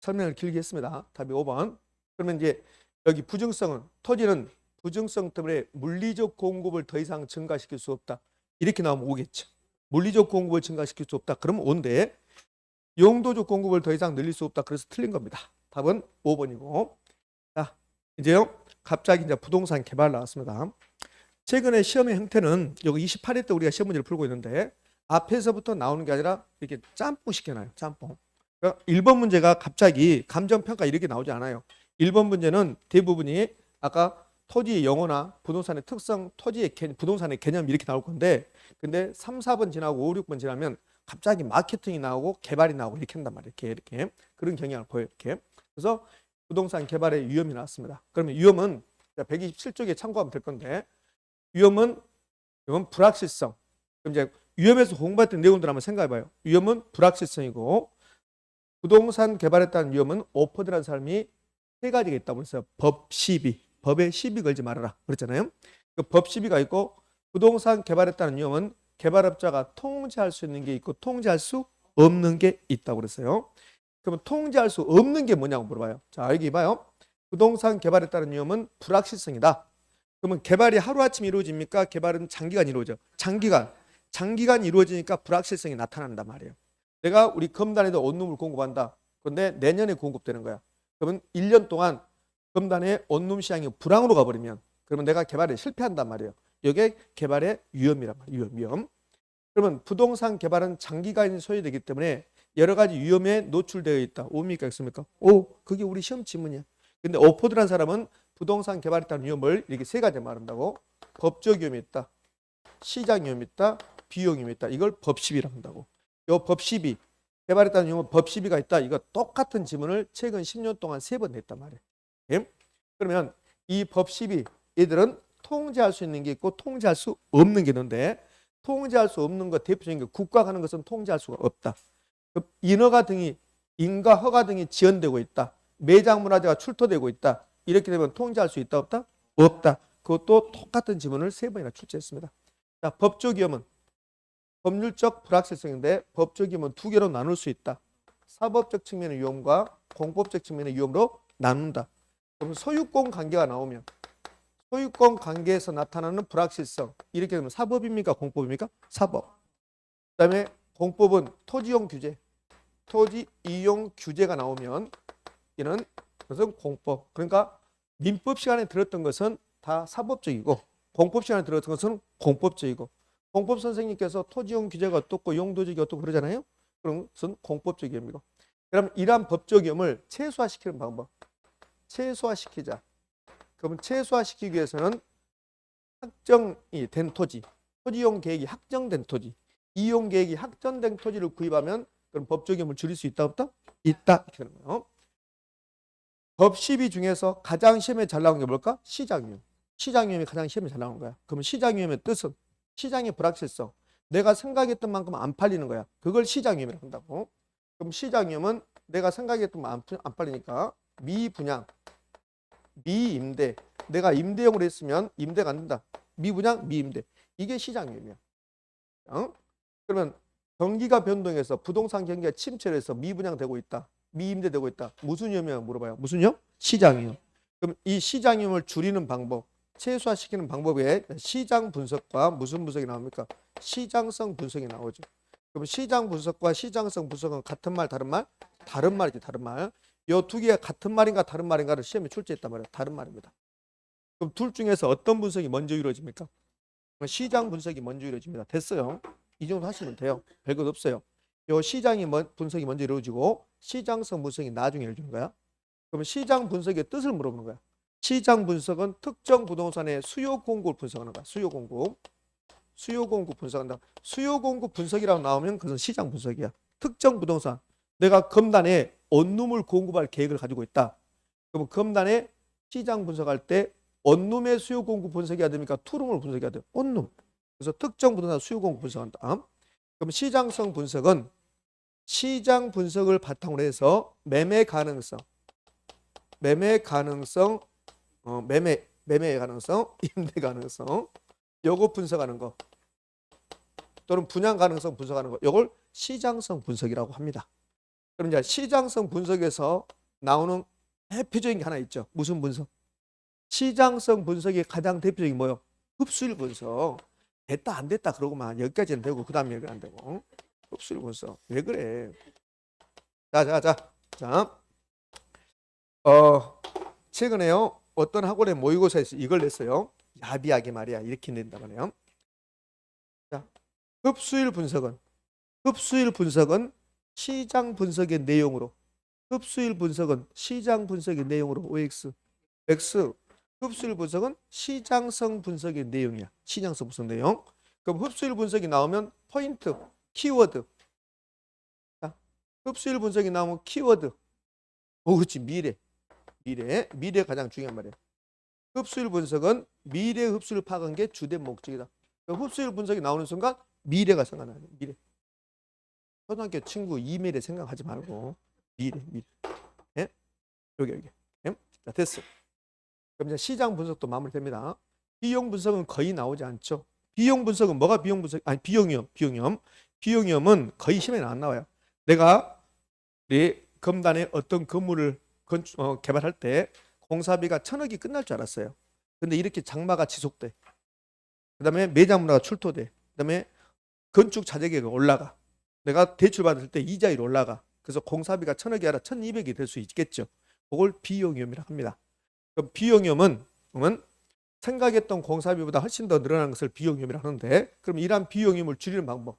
설명을 길게 했습니다. 답이 5번. 그러면 이제 여기 부증성은 토지는 부증성 때문에 물리적 공급을 더 이상 증가시킬 수 없다. 이렇게 나오면 오겠죠. 물리적 공급을 증가시킬 수 없다. 그러면 온데 용도적 공급을 더 이상 늘릴 수 없다. 그래서 틀린 겁니다. 답은 5번이고. 자, 이제요. 갑자기 이제 부동산 개발 나왔습니다. 최근에 시험의 형태는 여기 28회 때 우리가 시험 문제를 풀고 있는데 앞에서부터 나오는 게 아니라 이렇게 짬뽕 시켜놔요. 짬뽕. 그러니까 1번 문제가 갑자기 감정평가 이렇게 나오지 않아요. 1번 문제는 대부분이 아까 토지의 영어나 부동산의 특성, 부동산의 개념 이렇게 나올 건데 근데 3, 4번 지나고 5, 6번 지나면 갑자기 마케팅이 나오고 개발이 나오고 이렇게 한단 말이에요. 이렇게 그런 경향을 보여요. 이렇게. 그래서 부동산 개발의 위험이 나왔습니다. 그러면 위험은 127쪽에 참고하면 될 건데 위험은 불확실성. 그럼 이제 위험에서 공부했던 내용들 한번 생각해봐요. 위험은 불확실성이고 부동산 개발에 따른 위험은 오퍼드라는 사람이 세 가지가 있다고 했어요. 법 시비, 법에 시비 걸지 말아라 그랬잖아요. 그 법 시비가 있고 부동산 개발에 따른 위험은 개발업자가 통제할 수 있는 게 있고 통제할 수 없는 게 있다고 그랬어요. 그러면 통제할 수 없는 게 뭐냐고 물어봐요. 자, 여기 봐요. 부동산 개발에 따른 위험은 불확실성이다. 그러면 개발이 하루아침에 이루어집니까? 개발은 장기간 이루어져. 장기간 이루어지니까 불확실성이 나타난단 말이에요. 내가 우리 검단에도 원룸을 공급한다. 그런데 내년에 공급되는 거야. 그러면 1년 동안 검단의 원룸 시장이 불황으로 가버리면 그러면 내가 개발에 실패한단 말이에요. 이게 개발의 위험이란 말이에요. 위험. 그러면 부동산 개발은 장기간이 소요되기 때문에 여러 가지 위험에 노출되어 있다. O입니까? X입니까? O. 그게 우리 시험 지문이야. 근데 오포드란 사람은 부동산 개발에 따른 위험을 이렇게 세 가지 말한다고. 법적 위험이 있다. 시장 위험이 있다. 비용이 있다. 이걸 법시비라고 한다고. 요 법시비 개발했다는 용어 법시비가 있다. 이거 똑같은 지문을 최근 10년 동안 3번 냈단 말이에요. 예? 그러면 이 법시비 얘들은 통제할 수 있는 게 있고 통제할 수 없는 게 있는데 통제할 수 없는 것 대표적인 게 국가가 하는 것은 통제할 수가 없다. 인과 허가 등이 지연되고 있다. 매장 문화재가 출토되고 있다. 이렇게 되면 통제할 수 있다 없다? 없다. 그것도 똑같은 지문을 3번이나 출제했습니다. 자, 법적 위험은 법률적 불확실성인데 법적 위험은 2개로 나눌 수 있다. 사법적 측면의 위험과 공법적 측면의 위험으로 나눈다. 그럼 소유권 관계가 나오면 소유권 관계에서 나타나는 불확실성 이렇게 되면 사법입니까? 공법입니까? 사법. 그다음에 공법은 토지용 규제, 토지 이용 규제가 나오면 이는 그것은 공법. 그러니까 민법 시간에 들었던 것은 다 사법적이고 공법 시간에 들었던 것은 공법적이고 공법 선생님께서 토지용 규제가 어떻고 용도적이 어떻고 그러잖아요. 그럼 그것은 공법적 위험이고. 그럼 이러한 법적 위험을 최소화시키는 방법. 최소화시키자. 그러면 최소화시키기 위해서는 확정이 된 토지, 토지용 계획이 확정된 토지, 이용 계획이 확정된 토지를 구입하면 그럼 법적 위험을 줄일 수 있다 없다? 있다. 이렇게 되는 거예요. 법시비 중에서 가장 시험에 잘 나오는 게 뭘까? 시장위험. 시장위험이 가장 시험에 잘 나오는 거야. 그러면 시장위험의 뜻은 시장의 불확실성. 내가 생각했던 만큼 안 팔리는 거야. 그걸 시장위험이라고 한다고. 그럼 시장위험은 내가 생각했던 만큼 안 팔리니까 미분양, 미임대. 내가 임대용으로 했으면 임대가 안 된다. 미분양, 미임대. 이게 시장위험이야. 그러면 경기가 변동해서 부동산 경기가 침체해서 미분양되고 있다. 미임대되고 있다. 무슨 위험이냐고 물어봐요. 무슨 위험? 시장위험. 그럼 이 시장위험을 줄이는 방법, 최소화시키는 방법에 시장 분석과 무슨 분석이 나옵니까? 시장성 분석이 나오죠. 그럼 시장 분석과 시장성 분석은 같은 말, 다른 말? 다른 말이지, 다른 말. 이 2개가 같은 말인가 다른 말인가를 시험에 출제했단 말이에요. 다른 말입니다. 그럼 둘 중에서 어떤 분석이 먼저 이루어집니까? 시장 분석이 먼저 이루어집니다. 됐어요. 이 정도 하시면 돼요. 별것 없어요. 요 시장이 분석이 먼저 이루어지고 시장성 분석이 나중에 이루어지는 거야. 그러면 시장 분석의 뜻을 물어보는 거야. 시장 분석은 특정 부동산의 수요 공급을 분석하는 거야. 수요 공급. 수요 공급 분석한다. 수요 공급 분석이라고 나오면 그것은 시장 분석이야. 특정 부동산. 내가 검단에 원룸을 공급할 계획을 가지고 있다. 그러면 검단에 시장 분석할 때 원룸의 수요 공급 분석이 해야 됩니까? 투룸을 분석해야 돼요. 원룸. 그래서 특정 부동산 수요 공급 분석한다. 그럼 시장성 분석은 시장 분석을 바탕으로 해서 매매 가능성, 임대 가능성, 요거 분석하는 거 또는 분양 가능성 분석하는 거 요걸 시장성 분석이라고 합니다. 그럼 이제 시장성 분석에서 나오는 대표적인 게 하나 있죠. 무슨 분석? 시장성 분석의 가장 대표적인 뭐요? 흡수율 분석. 됐다 안 됐다 그러고만 여기까지는 되고 그 다음에 여기 안 되고. 흡수율 분석. 왜 그래? 자. 최근에요. 어떤 학원의 모의고사에서 이걸 냈어요. 야비하게 말이야. 이렇게 낸단 말이에요. 자, 흡수율 분석은 시장 분석의 내용으로 OX 흡수율 분석은 시장성 분석의 내용이야. 시장성 분석 내용. 그럼 흡수율 분석이 나오면 포인트, 키워드. 자, 흡수율 분석이 나오면 키워드. 그렇지. 미래 가장 중요한 말이야. 흡수율 분석은 미래 흡수율 파악한 게 주된 목적이다. 그럼 흡수율 분석이 나오는 순간 미래가 생각나요. 미래. 초등학교 친구 이미래 생각하지 말고 미래. 예? 여기. 예? 자, 됐어. 그럼 이제 시장 분석도 마무리됩니다. 비용 분석은 거의 나오지 않죠. 비용 분석은 뭐가 비용 분석? 아니 비용위험. 비용위험은 거의 시험에 안 나와요. 내가 우리 검단에 어떤 건물을 개발할 때 공사비가 1,000억이 끝날 줄 알았어요. 근데 이렇게 장마가 지속돼. 그다음에 매장 문화가 출토돼. 그다음에 건축 자재계가 올라가. 내가 대출 받을 때 이자율이 올라가. 그래서 공사비가 1,000억이 아니라 1,200이 될 수 있겠죠. 그걸 비용위험이라고 합니다. 그럼 비용위험은 생각했던 공사비보다 훨씬 더 늘어난 것을 비용위험이라고 하는데 그럼 이러한 비용위험을 줄이는 방법.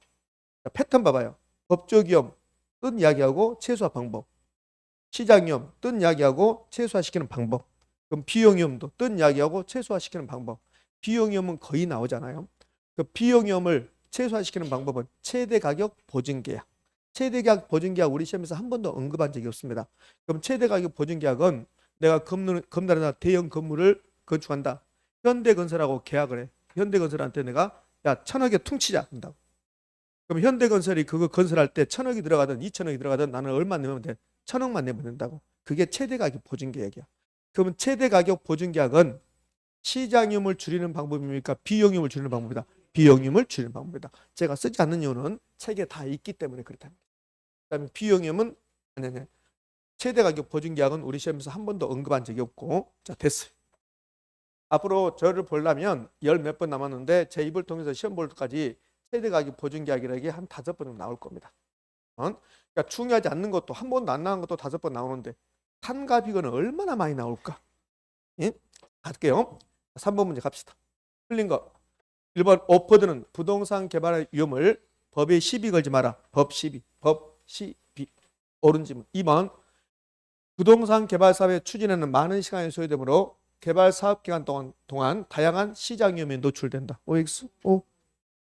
자, 패턴 봐봐요. 법적 위험, 뜻 이야기하고 최소화 방법. 시장위험, 뜻 이야기하고 최소화시키는 방법. 그럼 비용위험도 뜻 이야기하고 최소화시키는 방법. 비용위험은 거의 나오잖아요. 그 비용위험을 최소화시키는 방법은 최대 가격 보증 계약. 최대 가격 보증 계약 우리 시험에서 한 번도 언급한 적이 없습니다. 그럼 최대 가격 보증 계약은 내가 건물이나 대형 건물을 건축한다. 현대건설하고 계약을 해. 현대건설한테 내가 야 1,000억에 퉁치자 한다고. 그럼 현대건설이 그거 건설할 때 1,000억이 들어가든 2,000억이 들어가든 나는 얼마 내면 돼? 1,000억만 내면 된다고. 그게 최대 가격 보증 계약이야. 그러면 최대 가격 보증 계약은 시장이익을 줄이는 방법입니까? 비용이익을 줄이는 방법이다. 비용이익을 줄이는 방법이다. 제가 쓰지 않는 이유는 책에 다 있기 때문에 그렇다. 그다음에 비용이익은 아니 최대 가격 보증 계약은 우리 시험에서 한 번도 언급한 적이 없고 자 됐어요. 앞으로 저를 보려면 열 몇 번 남았는데 제 입을 통해서 시험 볼 때까지 최대 가격 보증 계약이라는 게 한 5번은 나올 겁니다. 그러니까 중요하지 않는 것도 한 번도 안 나온 것도 5번 나오는데 탄가비거는 얼마나 많이 나올까? 예? 갈게요. 3번 문제 갑시다. 틀린 거. 1번 오퍼드는 부동산 개발의 위험을 법에 시비 걸지 마라. 법 시비. 법 시비. 옳은 질문. 2번 부동산 개발 사업의 추진에는 많은 시간이 소요되므로 개발 사업 기간 동안 다양한 시장 위험에 노출된다. OX? O.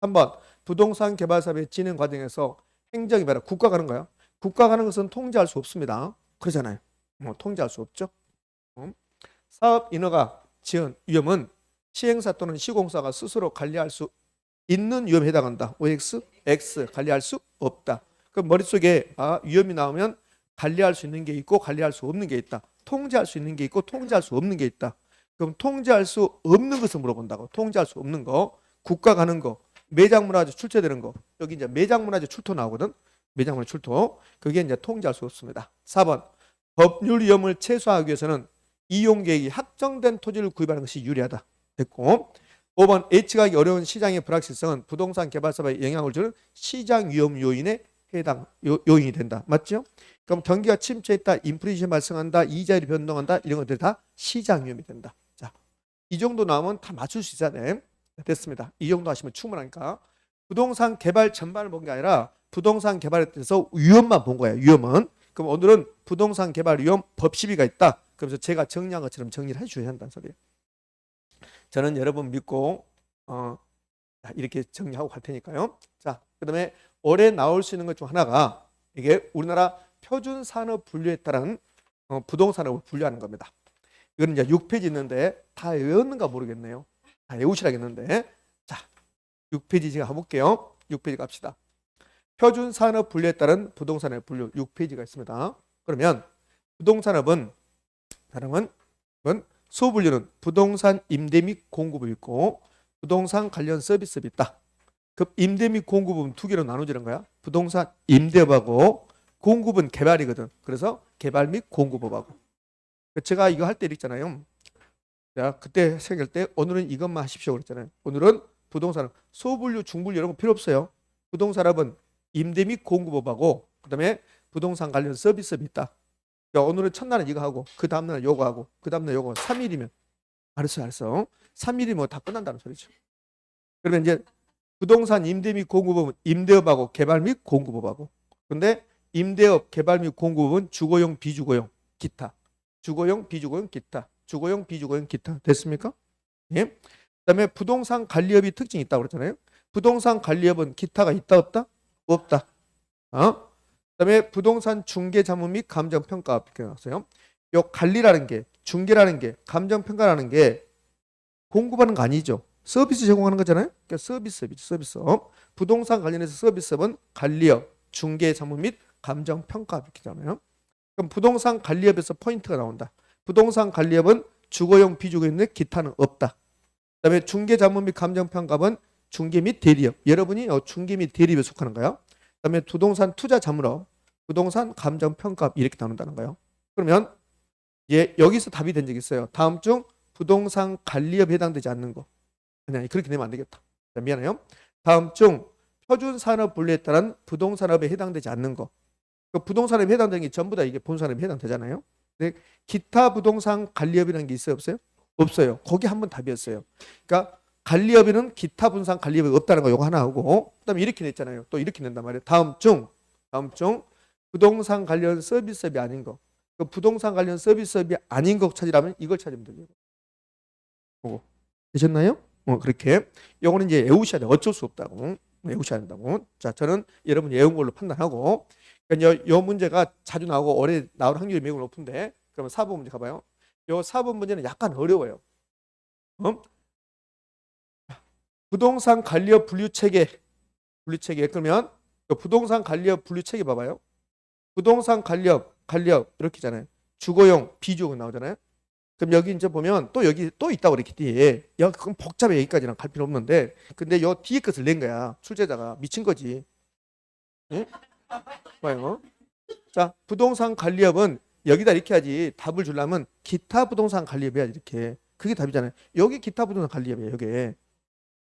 3번 부동산 개발 사업의 진행 과정에서 행정이 바라 국가가 하는 거야. 국가가 하는 것은 통제할 수 없습니다. 그러잖아요. 통제할 수 없죠. 사업 인허가 지은 위험은 시행사 또는 시공사가 스스로 관리할 수 있는 위험에 해당한다. OX? X. 관리할 수 없다. 그럼 머릿속에 위험이 나오면 관리할 수 있는 게 있고 관리할 수 없는 게 있다. 통제할 수 있는 게 있고 통제할 수 없는 게 있다. 그럼 통제할 수 없는 것을 물어본다고. 통제할 수 없는 거, 국가가 하는 거, 매장문화재 출처되는 거. 여기 이제 매장문화재 출토 나오거든. 매장문화재 출토. 그게 이제 통제할 수 없습니다. 4번 법률 위험을 최소화하기 위해서는 이용계획이 확정된 토지를 구입하는 것이 유리하다. 됐고 5번 예측하기 어려운 시장의 불확실성은 부동산 개발 사업에 영향을 주는 시장 위험 요인에 해당 요인이 된다. 맞죠? 그럼 경기가 침체했다, 인플레이션 발생한다, 이자율이 변동한다 이런 것들이 다 시장 위험이 된다. 자, 이 정도 나오면 다 맞출 수 있어야 돼. 됐습니다. 이 정도 하시면 충분하니까 부동산 개발 전반을 본 게 아니라 부동산 개발에 대해서 위험만 본 거예요. 위험은. 그럼 오늘은 부동산 개발 위험 법 시비가 있다. 그래서 제가 정리한 것처럼 정리를 해주셔야 한다는 소리예요. 저는 여러분 믿고 이렇게 정리하고 갈 테니까요. 자, 그다음에 올해 나올 수 있는 것 중 하나가 이게 우리나라 표준 산업 분류에 따른 부동산업을 분류하는 겁니다. 이거는 이제 6페이지 있는데 다 외웠는가 모르겠네요. 다 외우시라겠는데 자, 6페이지 제가 가볼게요. 6페이지 갑시다. 표준 산업 분류에 따른 부동산의 분류 6페이지가 있습니다. 그러면 부동산업은 다른 소분류는 부동산 임대 및 공급이 있고 부동산 관련 서비스업이 있다. 그 임대 및 공급은 두 개로 나눠지는 거야. 부동산 임대업하고 공급은 개발이거든. 그래서 개발 및 공급업하고. 제가 이거 할 때 있잖아요. 자, 그때 생길 때 오늘은 이것만 하십시오 그랬잖아요. 오늘은 부동산은 소분류, 중분류 이런 거 필요 없어요. 부동산업은 임대 및 공급업하고 그다음에 부동산 관련 서비스업이 있다. 야, 오늘은 첫날은 이거 하고 그 다음날은 요거 하고 그 다음날 요거 3일이면 알았어. 3일이면 다 끝난다는 소리죠. 그러면 이제 부동산 임대 및 공급업은 임대업하고 개발 및 공급업하고 근데 임대업, 개발 및 공급업은 주거용, 비주거용, 기타 주거용, 비주거용, 기타 주거용, 비주거용, 기타 됐습니까? 예. 그다음에 부동산 관리업이 특징이 있다고 그랬잖아요. 부동산 관리업은 기타가 있다 없다? 없다. 그다음에 부동산 중개 자문 및 감정 평가 이렇게 나왔어요. 요 관리라는 게 중개라는 게 감정 평가라는 게 공급하는 거 아니죠. 서비스 제공하는 거잖아요. 그러니까 서비스업. 부동산 관련해서 서비스업은 관리업, 중개 자문 및 감정 평가 이렇게잖아요. 그럼 부동산 관리업에서 포인트가 나온다. 부동산 관리업은 주거용, 비주거용, 기타는 없다. 그다음에 중개 자문 및 감정 평가는 중개 및 대리업. 여러분이 중개 및 대리업에 속하는 거예요. 그다음에 부동산 투자 자문업, 부동산 감정 평가 이렇게 나눈다는 거예요. 그러면 여기서 답이 된 적이 있어요. 다음 중 부동산 관리업에 해당되지 않는 거. 그냥 그렇게 되면 안 되겠다. 자, 미안해요. 다음 중 표준 산업 분류에 따른 부동산업에 해당되지 않는 거. 그 부동산업에 해당되는 게 전부 다 이게 본산업에 해당되잖아요. 근데 기타 부동산 관리업이라는 게 있어요, 없어요? 없어요. 거기 한번 답이었어요. 그러니까 관리업에는 기타 분산 관리업이 없다는 거 이거 하나 하고 그다음에 이렇게 냈잖아요. 또 이렇게 낸단 말이에요. 다음 중 부동산 관련 서비스업이 아닌 거. 그 부동산 관련 서비스업이 아닌 거 찾으라면 이걸 찾으면 돼요. 보고 되셨나요? 그렇게 요거는 이제 외우셔야 돼. 어쩔 수 없다고. 외우셔야 된다고. 자, 저는 여러분 외운 걸로 판단하고. 그러니까 요 문제가 자주 나오고 오래 나올 확률이 매우 높은데, 그러면 4번 문제 가봐요. 요 4번 문제는 약간 어려워요. 부동산 관리업 분류체계. 그러면 부동산 관리업 분류체계 봐봐요. 부동산 관리업 이렇게 있잖아요. 주거용, 비주거용 나오잖아요. 그럼 여기 이제 보면 또 여기 또 있다고 이렇게 뒤에. 야, 그럼 복잡해. 여기까지는 갈 필요 없는데. 근데 요 뒤에 것을 낸 거야. 출제자가 미친 거지. 응? 봐요. 자, 부동산 관리업은 여기다 이렇게 하지. 답을 주려면 기타 부동산 관리업 해야지 이렇게. 그게 답이잖아요. 여기 기타 부동산 관리업이에요. 여기.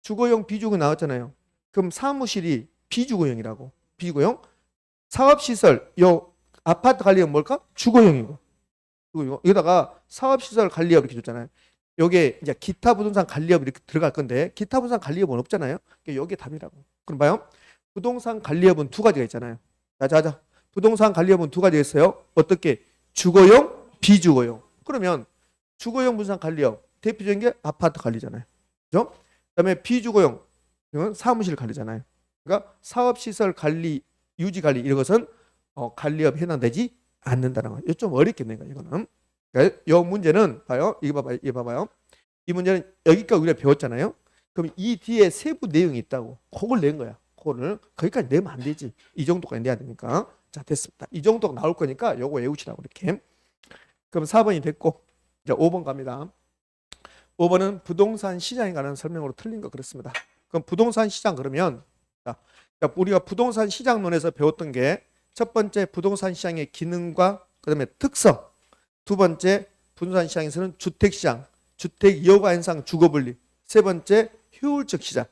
주거용, 비주거 나왔잖아요. 그럼 사무실이 비주거용이라고. 비주거용. 사업시설, 요 아파트 관리업 뭘까? 주거용이고. 여기다가 사업시설 관리업 이렇게 줬잖아요. 요게 이제 기타 부동산 관리업 이렇게 들어갈 건데, 기타 부동산 관리업은 없잖아요. 요게 답이라고. 그럼 봐요. 부동산 관리업은 두 가지가 있잖아요. 자. 부동산 관리업은 두 가지가 있어요. 어떻게? 주거용, 비주거용. 그러면 주거용 부동산 관리업 대표적인 게 아파트 관리잖아요. 그죠? 그다음에 비주거용 이건 사무실 관리잖아요. 그러니까 사업시설 관리, 유지 관리 이런 것은 관리업에 해당되지 않는다는 거. 이거 좀 어렵겠네요, 이거는. 그러니까 이 문제는 봐요. 이거 봐봐요. 이 문제는 여기까지 우리가 배웠잖아요. 그럼 이 뒤에 세부 내용이 있다고. 그걸 낸 거야. 그거를 거기까지 내면 안 되지. 이 정도까지 내야 되니까. 자, 됐습니다. 이 정도가 나올 거니까 요거 외우시라고 이렇게. 그럼 4번이 됐고 이제 5번 갑니다. 5번은 부동산 시장에 관한 설명으로 틀린 거 그렇습니다. 그럼 부동산 시장 그러면 자, 우리가 부동산 시장론에서 배웠던 게 첫 번째 부동산 시장의 기능과 그다음에 특성, 두 번째 부동산 시장에서는 주택시장, 주택 여가 현상 주거 분리, 세 번째 효율적 시장.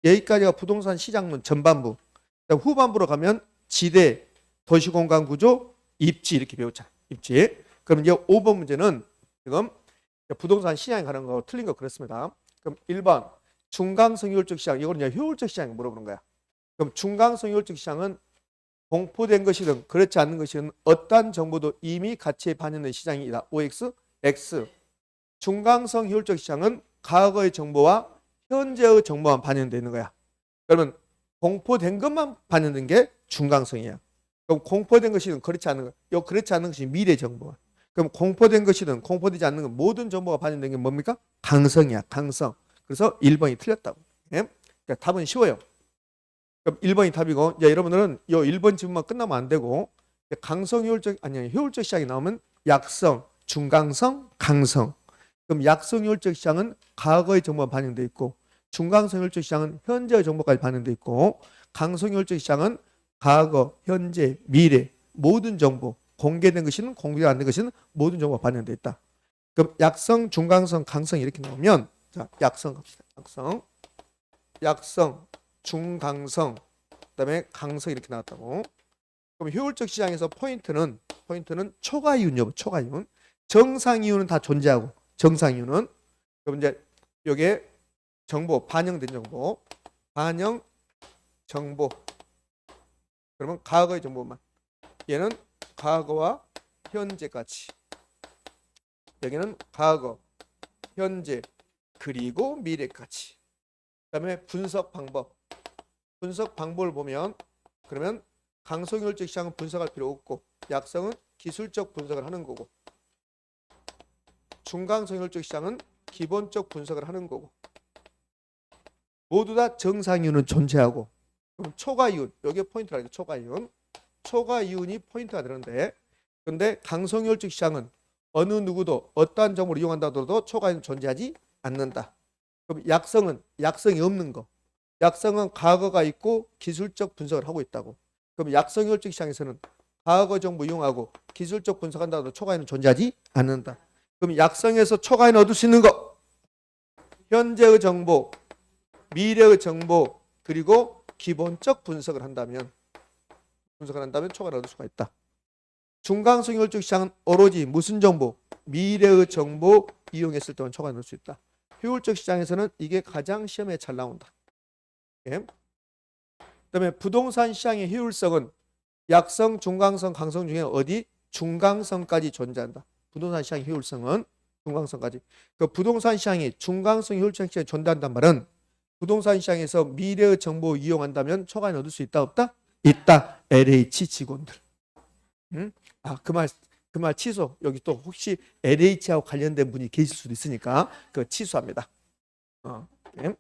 여기까지가 부동산 시장론 전반부. 후반부로 가면 지대, 도시공간 구조, 입지 이렇게 배웠잖아요. 입지. 그럼 이제 5번 문제는 지금 부동산 시장에 관한 거 틀린 거 그렇습니다. 그럼 1번 중강성 효율적 시장. 이거는 이제 효율적 시장 물어보는 거야. 그럼 중강성 효율적 시장은 공포된 것이든 그렇지 않는 것이든 어떠한 정보도 이미 가치에 반영된 시장이다. OX, X. 중강성 효율적 시장은 과거의 정보와 현재의 정보만 반영되어 있는 거야. 그러면 공포된 것만 반영된 게 중강성이야. 그럼 공포된 것이든 그렇지 않은 것, 요 그렇지 않은 것이 미래 정보야. 그럼 공포된 것이든 공포되지 않는 것 모든 정보가 반영된 게 뭡니까? 강성이야. 강성. 그래서 1번이 틀렸다고. 예? 그러니까 답은 쉬워요. 그럼 1번이 답이고, 이제 여러분들은 이 1번 지문만 끝나면 안 되고, 강성 효율적, 아니, 효율적 시장이 나오면 약성, 중강성, 강성. 그럼 약성 효율적 시장은 과거의 정보가 반영되어 있고, 중강성 효율적 시장은 현재의 정보까지 반영되어 있고, 강성 효율적 시장은 과거, 현재, 미래, 모든 정보, 공개된 것이든 공개가 안 된 것이든 모든 정보가 반영되어 있다. 그럼 약성, 중강성, 강성 이렇게 나오면, 자, 약성 갑시다. 약성, 중강성, 그다음에 강성 이렇게 나왔다고. 그럼 효율적 시장에서 포인트는 초과 이윤 여부, 초과 이윤. 정상 이윤은 다 존재하고 정상 이윤은 그럼 이제 여기에 정보 반영된 정보, 반영 정보. 그러면 과거의 정보만. 얘는 과거와 현재까지. 여기는 과거, 현재 그리고 미래까지. 그다음에 분석 방법. 분석 방법을 보면 그러면 강성효율적 시장은 분석할 필요 없고 약성은 기술적 분석을 하는 거고 중강성효율적 시장은 기본적 분석을 하는 거고 모두 다 정상이윤은 존재하고 그럼 초과이윤 여기에 포인트가 있죠. 초과이윤이 포인트가 되는데 근데 강성효율적 시장은 어느 누구도 어떠한 정보를 이용한다 하더라도 초과이윤은 존재하지 않는다. 그럼 약성은 약성이 없는 거. 약성은 과거가 있고 기술적 분석을 하고 있다고. 그럼 약성 효율적 시장에서는 과거 정보 이용하고 기술적 분석한다 하더라도 초과이윤은 존재하지 않는다. 그럼 약성에서 초과이윤을 얻을 수 있는 거. 현재의 정보, 미래의 정보, 그리고 기본적 분석을 한다면 초과를 얻을 수가 있다. 중강성 효율적 시장은 오로지 무슨 정보? 미래의 정보 이용했을 때만 초과를 얻을 수 있다. 효율적 시장에서는 이게 가장 시험에 잘 나온다. 예? 그다음에 부동산 시장의 효율성은 약성, 중강성, 강성 중에 어디? 중강성까지 존재한다. 부동산 시장의 효율성은 중강성까지. 그 부동산 시장이 중강성 효율성 시장에 존재한단 말은 부동산 시장에서 미래의 정보 이용한다면 초과이익 얻을 수 있다 없다? 있다. LH 직원들. 응? 그 말 취소. 여기 또 혹시 LH하고 관련된 분이 계실 수도 있으니까 그 취소합니다. 네.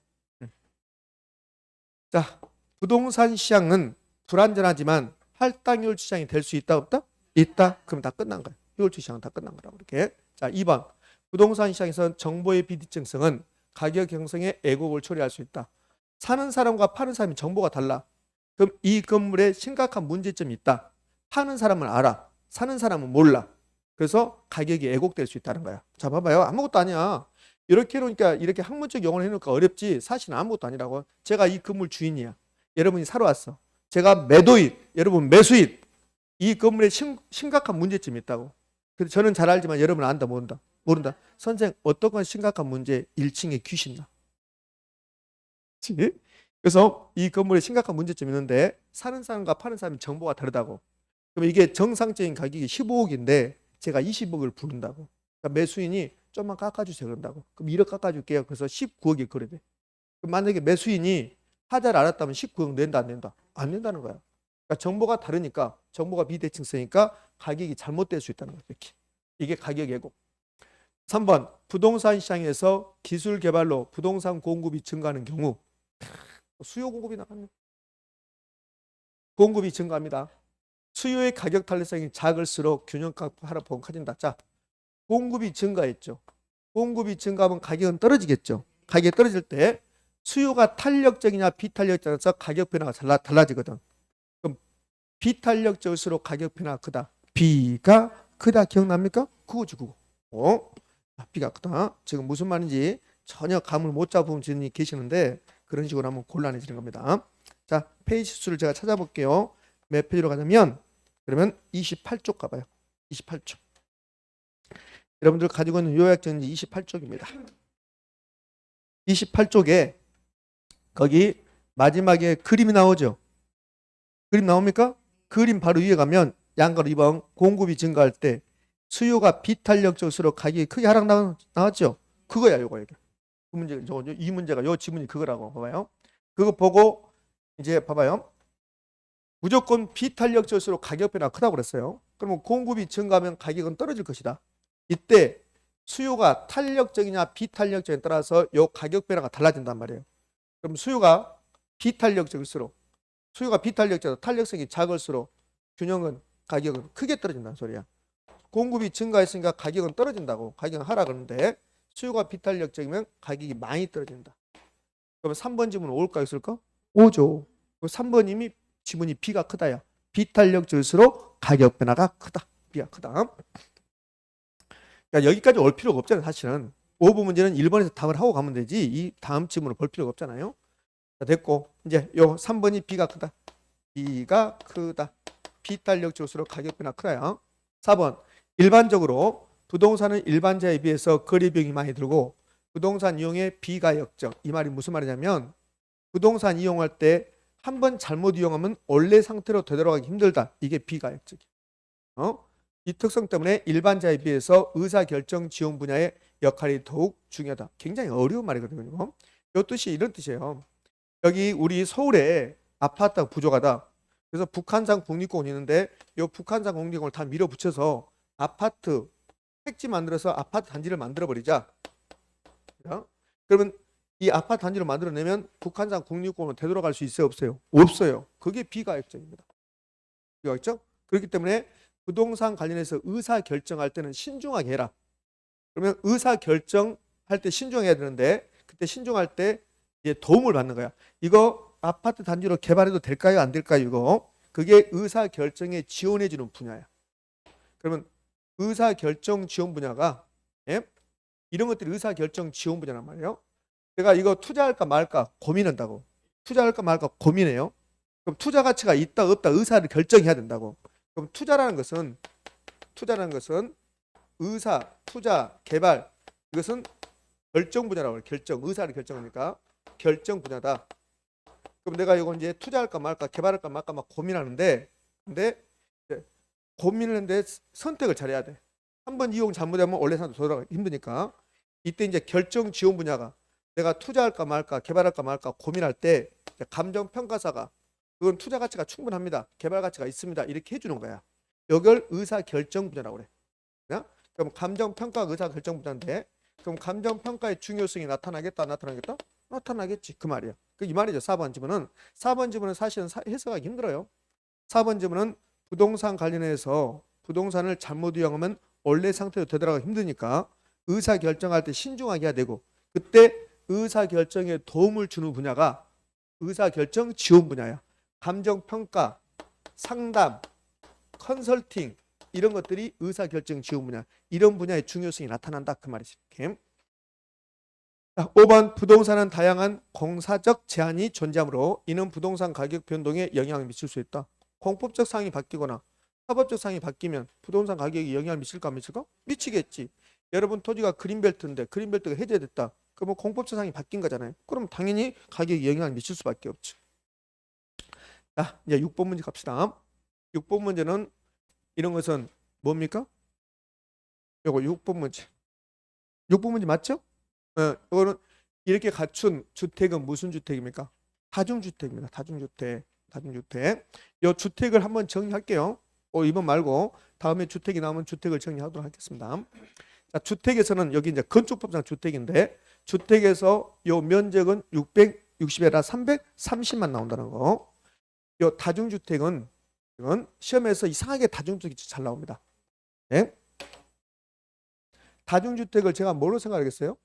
자, 부동산 시장은 불안전하지만 할당률 시장이 될 수 있다 없다? 있다. 그럼 다 끝난 거예요. 효율주 시장은 다 끝난 거라고 이렇게. 자, 2번. 부동산 시장에서는 정보의 비대칭성은 가격 형성의 애곡을 초래할 수 있다. 사는 사람과 파는 사람이 정보가 달라. 그럼 이 건물에 심각한 문제점이 있다. 파는 사람은 알아. 사는 사람은 몰라. 그래서 가격이 애곡될 수 있다는 거야. 자, 봐봐요. 아무것도 아니야. 이렇게 해놓으니까 이렇게 학문적 용어를 해놓으니까 어렵지. 사실은 아무것도 아니라고. 제가 이 건물 주인이야. 여러분이 사러 왔어. 제가 매도인, 여러분 매수인. 이 건물에 심각한 문제점이 있다고. 그래서 저는 잘 알지만 여러분은 안다 모른다. 모른다. 선생 어떤 건 심각한 문제? 1층에 귀신 나. 그래서 이 건물에 심각한 문제점이 있는데 사는 사람과 파는 사람이 정보가 다르다고. 그럼 이게 정상적인 가격이 15억인데 제가 20억을 부른다고. 그러니까 매수인이 좀만 깎아주세요 그런다고. 그럼 1억 깎아줄게요. 그래서 19억이 거래돼. 그럼 만약에 매수인이 하자를 알았다면 19억 낸다 안 낸다? 안 낸다는 거야. 그러니까 정보가 다르니까 정보가 비대칭성이니까 가격이 잘못될 수 있다는 거죠. 이렇게. 이게 가격 예고. 3번 부동산 시장에서 기술 개발로 부동산 공급이 증가하는 경우 수요 공급이 나가네. 공급이 증가합니다. 수요의 가격 탄력성이 작을수록 균형값 하락폭은 커진다. 자, 공급이 증가했죠. 공급이 증가하면 가격은 떨어지겠죠. 가격이 떨어질 때 수요가 탄력적이냐 비탄력적이냐서 가격 변화가 달라지거든. 그럼 비탄력적일수록 가격 변화가 크다. B가 크다 기억납니까? 그거지 그거. B가 크다. 지금 무슨 말인지 전혀 감을 못 잡은 분이 계시는데 그런 식으로 하면 곤란해지는 겁니다. 자, 페이지 수를 제가 찾아볼게요. 몇 페이지로 가냐면 그러면 28쪽 가봐요. 28쪽. 여러분들 가지고 있는 요약전지 28쪽입니다. 28쪽에 거기 마지막에 그림이 나오죠. 그림 나옵니까? 그림 바로 위에 가면 양가로 2번 공급이 증가할 때 수요가 비탄력적일수록 가격이 크게 하락 나왔죠. 그거야 요거 이게. 그 문제 이 문제가 요 지문이 그거라고 봐봐요. 그거 보고 이제 봐봐요. 무조건 비탄력적일수록 가격 변화가 크다고 그랬어요. 그러면 공급이 증가하면 가격은 떨어질 것이다. 이때 수요가 탄력적이냐 비탄력적에 따라서 요 가격 변화가 달라진단 말이에요. 그럼 수요가 비탄력적일수록 탄력성이 작을수록 균형은 가격은 크게 떨어진다는 소리야. 공급이 증가했으니까 가격은 떨어진다고. 가격은 하락하는데 수요가 비탄력적이면 가격이 많이 떨어진다. 그러면 3번 지문은 올까 있을까? 오죠. 3번님이 지문이 B가 크다야. 비탄력적일수록 가격 변화가 크다. B가 크다. 그러니까 여기까지 올 필요가 없잖아요. 사실은 5번 문제는 1번에서 답을 하고 가면 되지 이 다음 지문을 볼 필요가 없잖아요. 자, 됐고 이제 요 3번이 B가 크다. B가 크다. 비탄력적일수록 가격 변화 크다야. 4번 일반적으로 부동산은 일반자에 비해서 거래 비용이 많이 들고 부동산 이용의 비가역적. 이 말이 무슨 말이냐면 부동산 이용할 때 한 번 잘못 이용하면 원래 상태로 되돌아가기 힘들다. 이게 비가역적이야. 이 특성 때문에 일반자에 비해서 의사결정 지원 분야의 역할이 더욱 중요하다. 굉장히 어려운 말이거든요. 이 뜻이 이런 뜻이에요. 여기 우리 서울에 아파트가 부족하다. 그래서 북한산 국립공원이 있는데 이 북한산 국립공원을 다 밀어붙여서 아파트 택지 만들어서 아파트 단지를 만들어버리자. 그러면 이 아파트 단지를 만들어내면 북한산 국립공원은 되돌아갈 수 있어요? 없어요? 없어요. 그게 비가역적입니다. 비가역적? 그렇기 때문에 부동산 관련해서 의사결정할 때는 신중하게 해라. 그러면 의사결정할 때 신중해야 되는데 그때 신중할 때 이제 도움을 받는 거야. 이거 아파트 단지로 개발해도 될까요? 안 될까요? 이거. 그게 의사결정에 지원해주는 분야야. 그러면 의사결정 지원 분야가 이런 것들이 의사결정 지원 분야란 말이에요. 내가 이거 투자할까 말까 고민한다고. 투자할까 말까 고민해요. 그럼 투자 가치가 있다 없다 의사를 결정해야 된다고. 그럼 투자라는 것은 의사, 투자, 개발 이것은 결정 분야라고 해요. 결정, 의사를 결정하니까 결정 분야다. 그럼 내가 이거 이제 투자할까 말까 개발할까 말까 막 고민하는데 근데 고민을 했는데 선택을 잘해야 돼. 한번 이용 잘못하면 원래 상태로 돌아가기 힘드니까 이때 이제 결정 지원 분야가 내가 투자할까 말까, 개발할까 말까 고민할 때 감정평가사가 그건 투자 가치가 충분합니다. 개발 가치가 있습니다. 이렇게 해주는 거야. 이걸 의사결정 분야라고 그래. 그럼 감정평가가 의사결정 분야인데 그럼 감정평가의 중요성이 나타나겠다, 안 나타나겠다? 나타나겠지. 그 말이야. 이 말이죠. 4번 지문은. 4번 지문은 사실은 해석하기 힘들어요. 4번 지문은 부동산 관련해서 부동산을 잘못 이용하면 원래 상태로 되돌아가기 힘드니까 의사결정할 때 신중하게 해야 되고 그때 의사결정에 도움을 주는 분야가 의사결정 지원 분야야. 감정평가, 상담, 컨설팅 이런 것들이 의사결정 지원 분야. 이런 분야의 중요성이 나타난다. 그 말이지. 이렇게. 5번 부동산은 다양한 공사적 제한이 존재하므로 이는 부동산 가격 변동에 영향을 미칠 수 있다. 공법적 사항이 바뀌거나 사법적 사항이 바뀌면 부동산 가격이 영향을 미칠까 안 미칠까? 미치겠지. 여러분 토지가 그린벨트인데 그린벨트가 해제됐다. 그러면 공법적 사항이 바뀐 거잖아요. 그럼 당연히 가격에 영향을 미칠 수밖에 없죠. 자, 이제 6번 문제 갑시다. 6번 문제는 이런 것은 뭡니까? 요거 6번 문제. 6번 문제 맞죠? 이거는 이렇게 갖춘 주택은 무슨 주택입니까? 다중주택입니다. 다중주택. 이 주택을 한번 정리할게요. 이번 말고 다음에 주택이 나오면 주택을 정리하도록 하겠습니다. 자, 주택에서는 여기 이제 건축법상 주택인데 주택에서 요 면적은 660에다 330만 나온다는 거. 요 다중주택은 이건 시험에서 이상하게 다중주택이 잘 나옵니다. 네? 다중주택을 제가 뭐로 생각하겠어요?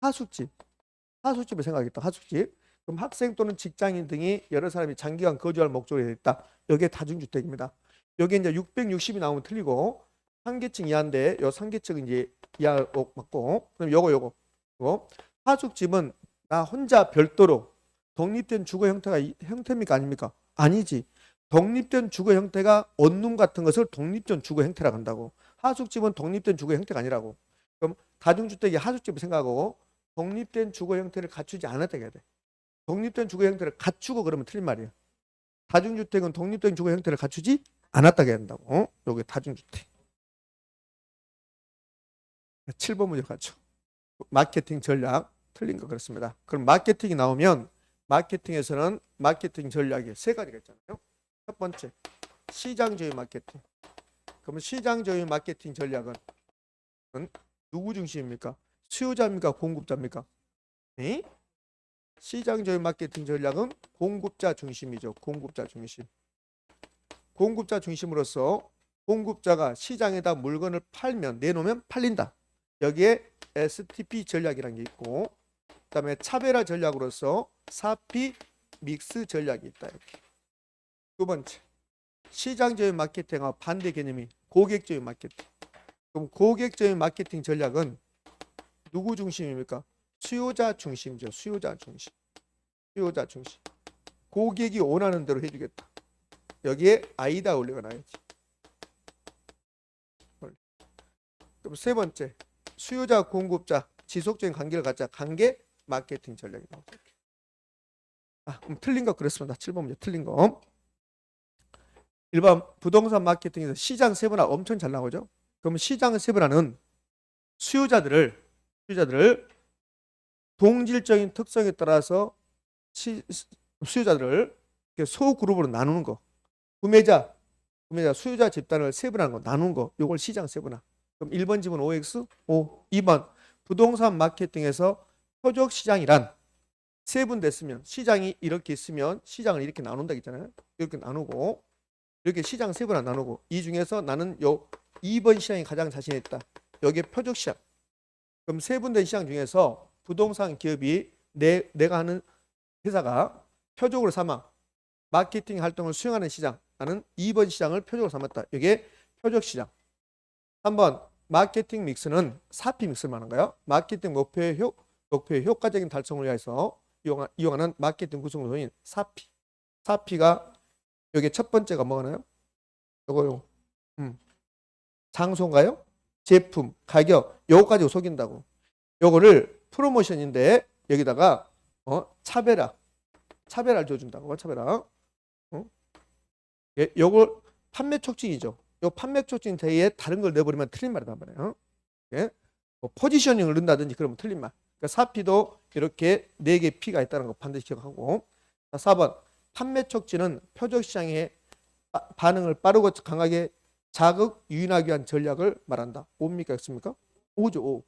하숙집을 생각하겠다. 하숙집. 그럼 학생 또는 직장인 등이 여러 사람이 장기간 거주할 목적으로 되어 있다. 여기에 다중주택입니다. 여기 이제 660이 나오면 틀리고 상계층 이하인데 요 상계층은 이제 이하 맞고 그럼 요거 하숙집은 나 혼자 별도로 독립된 주거 형태입니까 아닙니까? 아니지. 독립된 주거 형태가 원룸 같은 것을 독립된 주거 형태라고 한다고. 하숙집은 독립된 주거 형태가 아니라고. 그럼 다중주택이 하숙집을 생각하고 독립된 주거 형태를 갖추지 않았다 해야 돼. 독립된 주거 형태를 갖추고 그러면 틀린 말이야. 다중주택은 독립된 주거 형태를 갖추지 않았다 해야 된다고. 여기 다중주택. 7번 문제 갖춰. 마케팅 전략 틀린 거 그렇습니다. 그럼 마케팅이 나오면 마케팅에서는 마케팅 전략이 세 가지가 있잖아요. 첫 번째 시장적인 마케팅. 그러면 시장적인 마케팅 전략은 누구 중심입니까? 수요자입니까? 공급자입니까? 네? 시장적인 마케팅 전략은 공급자 중심이죠. 공급자 중심. 공급자 중심으로서 공급자가 시장에다 물건을 팔면 내놓으면 팔린다. 여기에 STP 전략이라는 게 있고 그다음에 차별화 전략으로서 4P 믹스 전략이 있다. 이렇게. 두 번째 시장적인 마케팅과 반대 개념이 고객적인 마케팅. 그럼 고객적인 마케팅 전략은 누구 중심입니까? 수요자 중심이죠. 수요자 중심. 고객이 원하는 대로 해주겠다. 여기에 아이다 올려놔야지. 그럼 세 번째 수요자 공급자 지속적인 관계를 갖자. 관계 마케팅 전략이 나오죠. 그럼 틀린 거 그랬습니다. 7번 문제 틀린 거. 1번 부동산 마케팅에서 시장 세분화 엄청 잘 나오죠. 그럼 시장 세분화는 수요자들을 동질적인 특성에 따라서 수요자들을 소그룹으로 나누는 거. 구매자, 수요자 집단을 세분화하는 거, 나누는 거. 이걸 시장 세분화. 그럼 1번 지문 OX, 2번 부동산 마케팅에서 표적 시장이란 세분됐으면 시장이 이렇게 있으면 시장을 이렇게 나눈다 했잖아요. 이렇게 나누고 이렇게 시장 세분화 나누고 이 중에서 나는 요 2번 시장이 가장 자신 있다. 여기에 표적 시장. 그럼 세분된 시장 중에서 부동산 기업이 내가 하는 회사가 표적으로 삼아 마케팅 활동을 수행하는 시장. 나는 2번 시장을 표적으로 삼았다. 이게 표적 시장. 3번 마케팅 믹스는 4P 믹스를 말하는 거예요. 마케팅 목표의 효과적인 달성을 위해서 이용하는 마케팅 구성 요소인 4P. 4P가 여기 첫 번째가 뭐가나요? 요거요. 장소인가요? 제품, 가격, 요거 가지고 속인다고. 요거를 프로모션인데 여기다가 차별화를 줘준다고. 차별화. 요거 판매 촉진이죠. 요 판매 촉진 대에 다른 걸 내버리면 틀린 말이란 말이에요. 예? 포지셔닝을 넣는다든지 그러면 틀린 말. 그러니까 사피도 이렇게 4개 P가 있다는 거 반드시 기억하고. 자, 4번. 판매 촉진은 표적 시장의 반응을 빠르고 강하게 자극 유인하기 위한 전략을 말한다. 뭡니까? X입니까? O죠. O.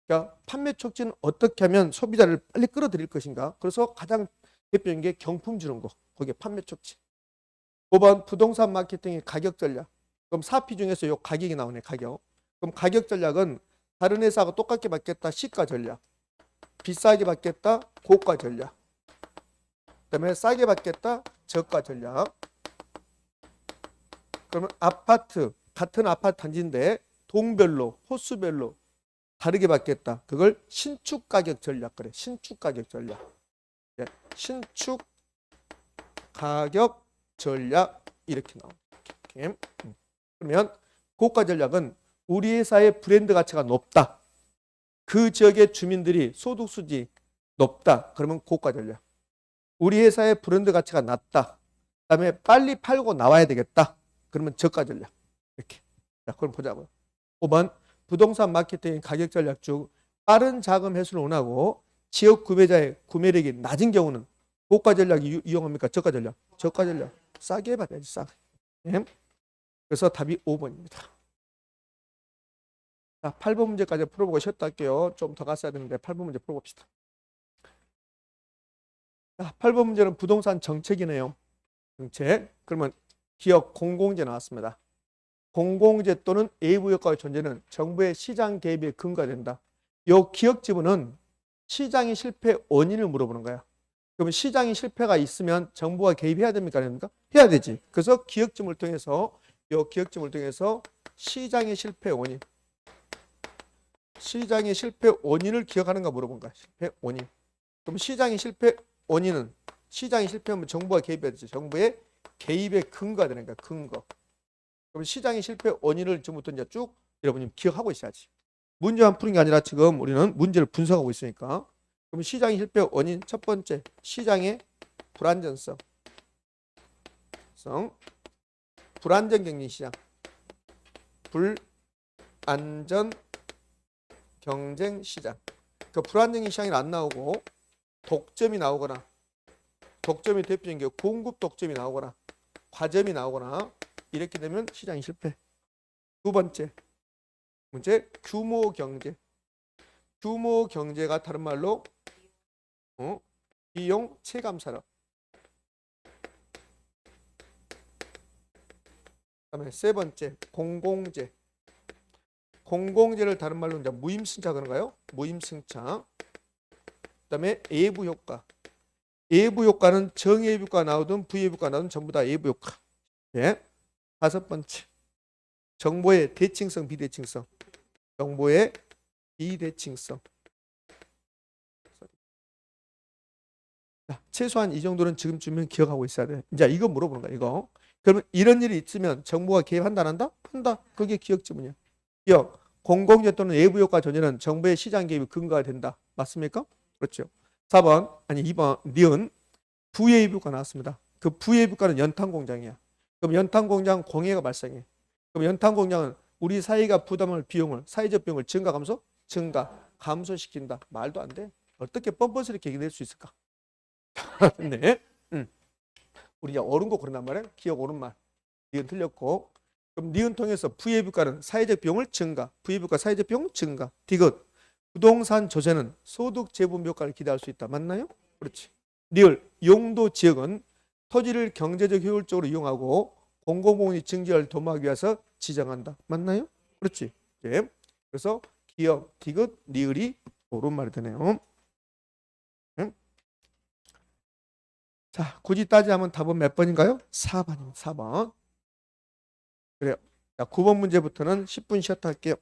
그러니까 판매 촉진은 어떻게 하면 소비자를 빨리 끌어들일 것인가. 그래서 가장 대표적인 게 경품 주는 거. 그게 판매 촉진. 5번 부동산 마케팅의 가격 전략. 그럼 4P 중에서 요 가격이 나오네. 가격. 그럼 가격 전략은 다른 회사하고 똑같게 받겠다. 시가 전략. 비싸게 받겠다. 고가 전략. 그다음에 싸게 받겠다. 저가 전략. 그러면 아파트 같은 아파트 단지인데 동별로 호수별로 다르게 받겠다. 그걸 신축 가격 전략 그래. 신축 가격 전략. 네. 신축 가격 전략 이렇게 나옵니다. 그러면 고가 전략은 우리 회사의 브랜드 가치가 높다. 그 지역의 주민들이 소득 수지 높다. 그러면 고가 전략. 우리 회사의 브랜드 가치가 낮다. 그다음에 빨리 팔고 나와야 되겠다. 그러면 저가 전략. 이렇게. 자, 그럼 보자고요. 5번 부동산 마케팅 가격 전략 중 빠른 자금 회수를 원하고 지역 구매자의 구매력이 낮은 경우는 고가 전략이 이용합니까? 저가 전략? 저가 전략. 싸게 받아야지. 싸게. 네? 그래서 답이 5번입니다. 자, 8번 문제까지 풀어보고 쉬었다 할게요. 좀 더 갔어야 되는데 8번 문제 풀어봅시다. 자, 8번 문제는 부동산 정책이네요. 정책. 그러면 기업 공공재 나왔습니다. 공공재 또는 외부 효과의 존재는 정부의 시장 개입에 근거가 된다. 이 기업 지분은 시장의 실패 원인을 물어보는 거야. 그러면 시장의 실패가 있으면 정부가 개입해야 됩니까? 아닙니까? 해야 되지. 그래서 기업지분을 통해서 시장의 실패 원인. 시장의 실패 원인을 기억하는가 물어본 거야. 실패 원인. 그럼 시장의 실패 원인은 시장이 실패하면 정부가 개입해야 되죠. 정부의 개입의 근거가 되는 거야. 근거. 그럼 시장의 실패 원인을 지금부터 이제 쭉 여러분이 기억하고 있어야지. 문제만 푸는 게 아니라 지금 우리는 문제를 분석하고 있으니까. 그럼 시장의 실패 원인 첫 번째 시장의 불안전성. 불안전 경쟁 시장. 불안전 경쟁 시장. 그 불안정 시장이 안 나오고 독점이 나오거나 독점이 대표적인 게 공급 독점이 나오거나 과점이 나오거나 이렇게 되면 시장이 실패. 두 번째 문제 규모 경제. 규모 경제가 다른 말로 비용 체감 산업. 그다음에 세 번째 공공재. 공공재를 다른 말로 이제 무임승차 그런가요? 무임승차. 그다음에 외부 효과. 외부 효과는 정예비효과 나오든 부예비효과 나오든 전부 다 외부 효과. 예. 다섯 번째 정보의 대칭성 비대칭성. 정보의 비대칭성. 자, 최소한 이 정도는 지금쯤은 기억하고 있어야 돼. 이제 이거 물어보는 거야. 이거. 그러면 이런 일이 있으면 정부가 개입한다 안 한다? 한다. 그게 기억 지문이야. 기억. 공공재 또는 외부 효과 전제는 정부의 시장 개입이 근거가 된다. 맞습니까? 그렇죠. 4번 아니 2번 니은 부예비효과 나왔습니다. 그 부예비효과는 연탄공장이야. 그럼 연탄공장 공해가 발생해. 그럼 연탄공장은 우리 사회가 부담할 비용을 사회적 비용을 증가 감소? 증가 감소시킨다. 말도 안 돼. 어떻게 뻔뻔스럽게 얘기할 수 있을까? 네. 우리 옳은 거 그런단 말이에요. 기억 옳은 말. 니은 틀렸고. 그럼 니은 통해서 부예비효과는 사회적 비용을 증가. 부예비효과 사회적 비용 증가. 디귿. 부동산 조세는 소득 재분 효과를 기대할 수 있다. 맞나요? 그렇지. 리을. 용도 지역은 토지를 경제적 효율적으로 이용하고 공공공이 증지를 도모하기 위해서 지정한다. 맞나요? 그렇지. 네. 그래서 기억, 디귿, 리을이 옳은 말이 되네요. 자, 굳이 따지자면 답은 몇 번인가요? 4번입니다. 4번. 그래요. 자, 9번 문제부터는 10분 쉬었다 할게요.